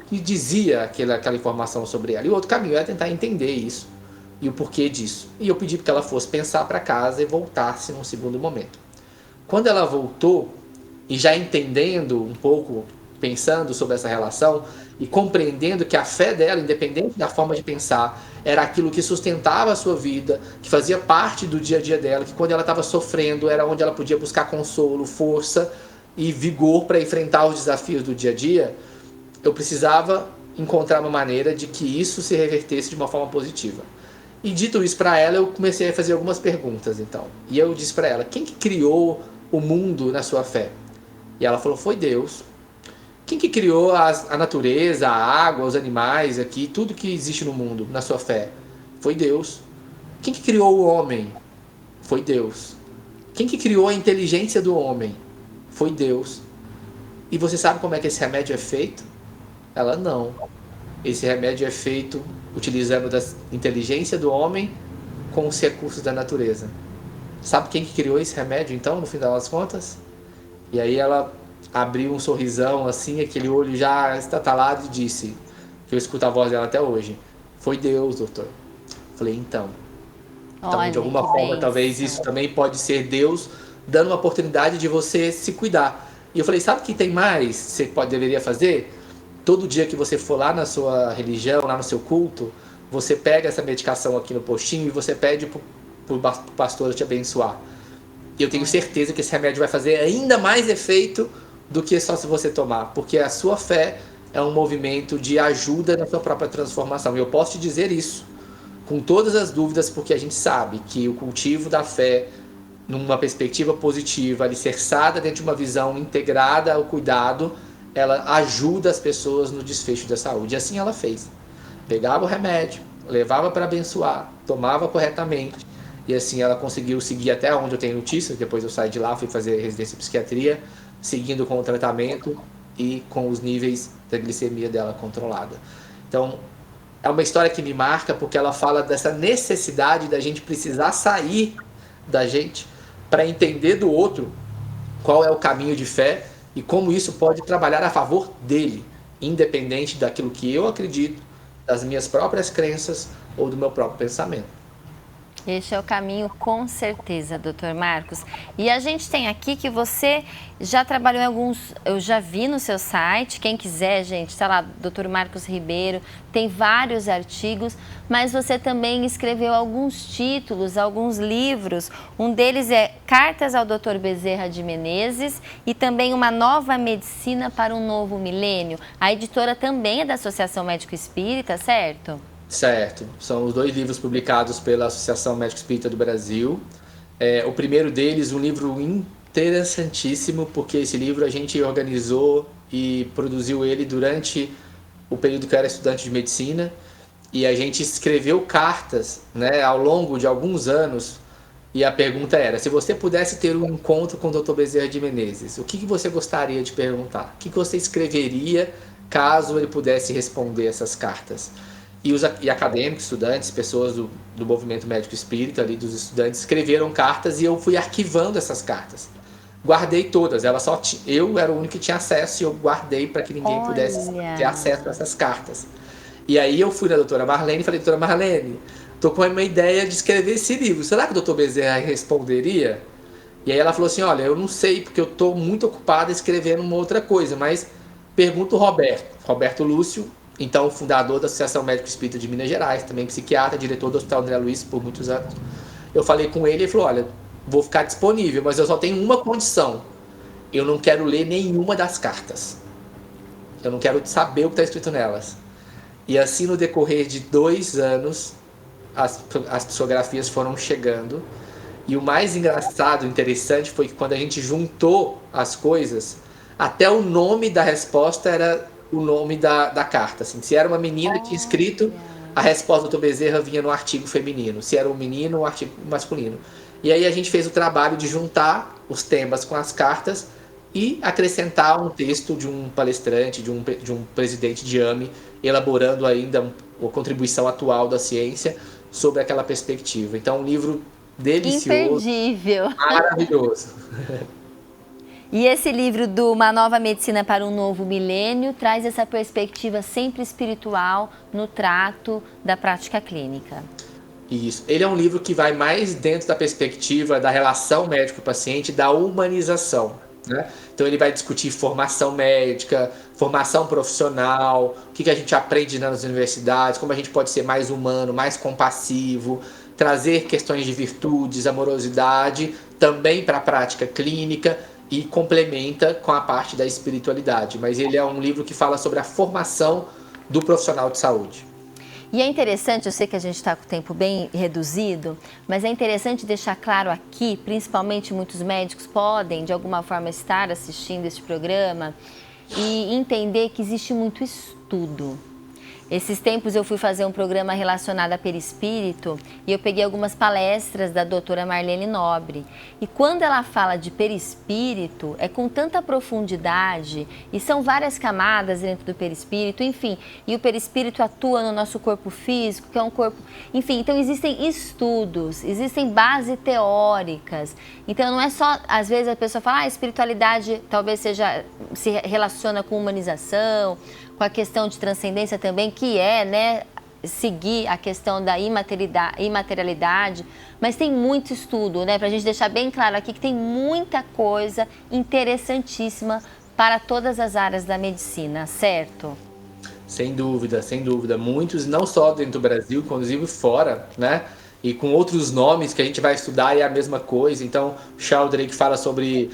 que dizia aquela informação sobre ela. E o outro caminho é tentar entender isso e o porquê disso. E eu pedi para que ela fosse pensar para casa e voltasse num segundo momento. Quando ela voltou, e já entendendo um pouco, pensando sobre essa relação e compreendendo que a fé dela, independente da forma de pensar, era aquilo que sustentava a sua vida, que fazia parte do dia a dia dela, que quando ela estava sofrendo era onde ela podia buscar consolo, força e vigor para enfrentar os desafios do dia a dia, eu precisava encontrar uma maneira de que isso se revertesse de uma forma positiva. E dito isso para ela, eu comecei a fazer algumas perguntas, então. E eu disse para ela, quem que criou o mundo na sua fé? E ela falou, foi Deus. Quem que criou a natureza, a água, os animais aqui, tudo que existe no mundo, na sua fé? Foi Deus. Quem que criou o homem? Foi Deus. Quem que criou a inteligência do homem? Foi Deus. E você sabe como é que esse remédio é feito? Ela, não. Esse remédio é feito utilizando da inteligência do homem com os recursos da natureza. Sabe quem que criou esse remédio, então, no final das contas? E aí ela abriu um sorrisão, assim, aquele olho já estatalado e disse, que eu escuto a voz dela até hoje, foi Deus, doutor. Falei, então. Então, de alguma forma, talvez isso também pode ser Deus dando uma oportunidade de você se cuidar. E eu falei, sabe o que tem mais que você deveria fazer? Todo dia que você for lá na sua religião, lá no seu culto, você pega essa medicação aqui no postinho e você pede pro pastor te abençoar. E eu tenho certeza que esse remédio vai fazer ainda mais efeito do que só se você tomar, porque a sua fé é um movimento de ajuda na sua própria transformação. E eu posso te dizer isso com todas as dúvidas, porque a gente sabe que o cultivo da fé, numa perspectiva positiva, alicerçada dentro de uma visão integrada ao cuidado, ela ajuda as pessoas no desfecho da saúde. E assim ela fez. Pegava o remédio, levava para abençoar, tomava corretamente, e assim ela conseguiu seguir até onde eu tenho notícias. Depois eu saí de lá, fui fazer residência em psiquiatria, seguindo com o tratamento e com os níveis da glicemia dela controlada. Então, é uma história que me marca porque ela fala dessa necessidade da gente precisar sair da gente para entender do outro qual é o caminho de fé e como isso pode trabalhar a favor dele, independente daquilo que eu acredito, das minhas próprias crenças ou do meu próprio pensamento. Este é o caminho, com certeza, Dr. Marcos. E a gente tem aqui que você já trabalhou em alguns... Eu já vi no seu site, quem quiser, gente, está lá, Dr. Marcos Ribeiro, tem vários artigos, mas você também escreveu alguns títulos, alguns livros. Um deles é Cartas ao Dr. Bezerra de Menezes e também Uma Nova Medicina para um Novo Milênio. A editora também é da Associação Médico Espírita, certo? Certo, são os dois livros publicados pela Associação Médico Espírita do Brasil. O primeiro deles, um livro interessantíssimo, porque esse livro a gente organizou e produziu ele durante o período que eu era estudante de medicina, e a gente escreveu cartas, né, ao longo de alguns anos, e a pergunta era, se você pudesse ter um encontro com o Dr. Bezerra de Menezes, o que você gostaria de perguntar? O que você escreveria caso ele pudesse responder essas cartas? E acadêmicos, estudantes, pessoas do movimento médico espírita, ali, dos estudantes, escreveram cartas e eu fui arquivando essas cartas. Guardei todas, eu era o único que tinha acesso e eu guardei para que ninguém pudesse ter acesso a essas cartas. E aí eu fui na doutora Marlene e falei, doutora Marlene, tô com uma ideia de escrever esse livro. Será que o Dr. Bezerra responderia? E aí ela falou assim, olha, eu não sei, porque eu tô muito ocupada escrevendo uma outra coisa, mas pergunta o Roberto Lúcio, então fundador da Associação Médico Espírita de Minas Gerais, também psiquiatra, diretor do Hospital André Luiz por muitos anos. Eu falei com ele e ele falou, olha, vou ficar disponível, mas eu só tenho uma condição. Eu não quero ler nenhuma das cartas. Eu não quero saber o que está escrito nelas. E assim, no decorrer de 2 anos, as psicografias foram chegando. E o mais engraçado, interessante, foi que quando a gente juntou as coisas, até o nome da resposta era o nome da carta. Assim, se era uma menina que tinha escrito, a resposta do Dr. Bezerra vinha no artigo feminino. Se era um menino, no artigo masculino. E aí a gente fez o trabalho de juntar os temas com as cartas e acrescentar um texto de um palestrante, de um presidente de AME, elaborando ainda a contribuição atual da ciência sobre aquela perspectiva. Então, um livro delicioso, imperdível, maravilhoso. E esse livro do Uma Nova Medicina para um Novo Milênio traz essa perspectiva sempre espiritual no trato da prática clínica. Isso. Ele é um livro que vai mais dentro da perspectiva da relação médico-paciente, da humanização, né? Então ele vai discutir formação médica, formação profissional, o que a gente aprende nas universidades, como a gente pode ser mais humano, mais compassivo, trazer questões de virtudes, amorosidade, também para a prática clínica e complementa com a parte da espiritualidade. Mas ele é um livro que fala sobre a formação do profissional de saúde. E é interessante, eu sei que a gente está com o tempo bem reduzido, mas é interessante deixar claro aqui, principalmente muitos médicos podem, de alguma forma, estar assistindo este programa e entender que existe muito estudo. Esses tempos eu fui fazer um programa relacionado a perispírito e eu peguei algumas palestras da doutora Marlene Nobre. E quando ela fala de perispírito, é com tanta profundidade e são várias camadas dentro do perispírito, enfim. E o perispírito atua no nosso corpo físico, que é um corpo... Enfim, então existem estudos, existem bases teóricas. Então não é só, às vezes a pessoa fala, a espiritualidade talvez se relaciona com humanização, com a questão de transcendência também, que é, né, seguir a questão da imaterialidade, mas tem muito estudo, né, para a gente deixar bem claro aqui que tem muita coisa interessantíssima para todas as áreas da medicina, certo? Sem dúvida, sem dúvida. Muitos, não só dentro do Brasil, inclusive fora, né? E com outros nomes que a gente vai estudar é a mesma coisa. Então, Sheldrake fala sobre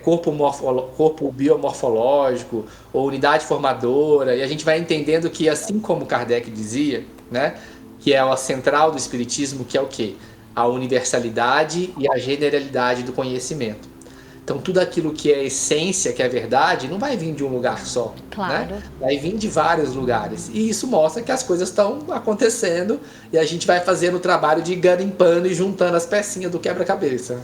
corpo biomorfológico ou unidade formadora. E a gente vai entendendo que, assim como Kardec dizia, né, que é a central do espiritismo, que é o quê? A universalidade e a generalidade do conhecimento. Então, tudo aquilo que é essência, que é verdade, não vai vir de um lugar só. Claro. Né? Vai vir de vários lugares. E isso mostra que as coisas estão acontecendo e a gente vai fazendo o trabalho de ir garimpando e juntando as pecinhas do quebra-cabeça.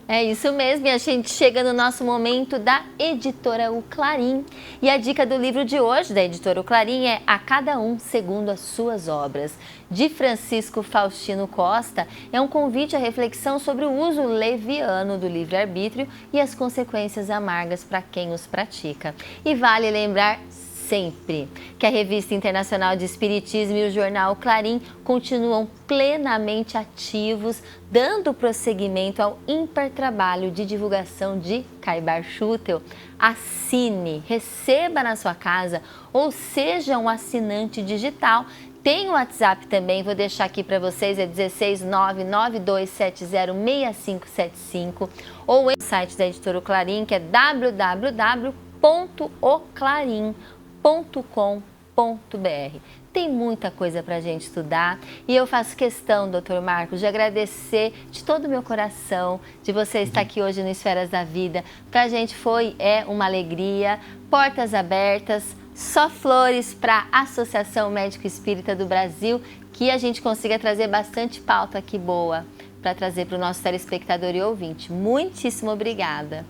É isso mesmo, e a gente chega no nosso momento da Editora O Clarim. E a dica do livro de hoje da Editora O Clarim é A Cada Um Segundo as Suas Obras, de Francisco Faustino Costa. É um convite à reflexão sobre o uso leviano do livre-arbítrio e as consequências amargas para quem os pratica. E vale lembrar sempre que a Revista Internacional de Espiritismo e o jornal Clarim continuam plenamente ativos, dando prosseguimento ao ímpar trabalho de divulgação de Caibar Schutel. Assine, receba na sua casa ou seja um assinante digital. Tem o WhatsApp também, vou deixar aqui para vocês, é 16992706575, ou o site da Editora O Clarim, que é www.oclarim.com.br. Tem muita coisa para a gente estudar e eu faço questão, Dr. Marcos, de agradecer de todo o meu coração de você estar aqui hoje no Esferas da Vida. Para a gente é uma alegria, portas abertas, só flores para a Associação Médico Espírita do Brasil, que a gente consiga trazer bastante pauta aqui boa para trazer para o nosso telespectador e ouvinte. Muitíssimo obrigada.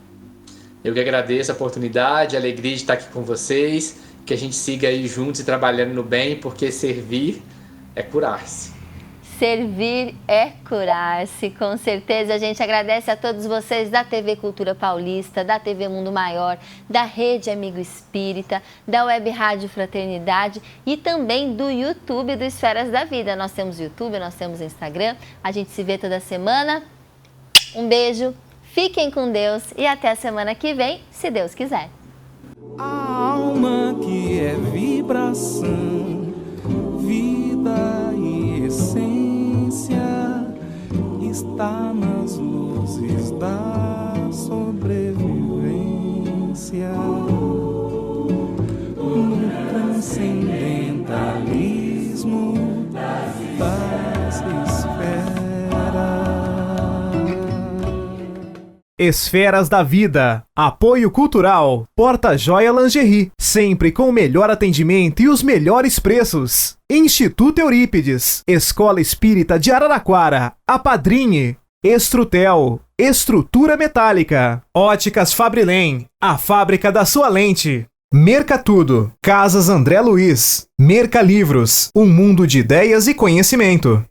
Eu que agradeço a oportunidade, a alegria de estar aqui com vocês, que a gente siga aí juntos e trabalhando no bem, porque servir é curar-se. Servir é curar-se, com certeza. A gente agradece a todos vocês da TV Cultura Paulista, da TV Mundo Maior, da Rede Amigo Espírita, da Web Rádio Fraternidade e também do YouTube do Esferas da Vida. Nós temos YouTube, nós temos Instagram, a gente se vê toda semana. Um beijo, fiquem com Deus e até a semana que vem, se Deus quiser. A alma que é vibração, vida e essência, está nas luzes da sobrevivência, no transcendentalismo das esferas. Esferas da Vida, apoio cultural, Porta-Joia Lingerie, sempre com o melhor atendimento e os melhores preços. Instituto Eurípides, Escola Espírita de Araraquara, Apadrinhe, Estrutel, Estrutura Metálica, Óticas Fabrilém, a fábrica da sua lente. Mercatudo, Casas André Luiz, Mercalivros, um mundo de ideias e conhecimento.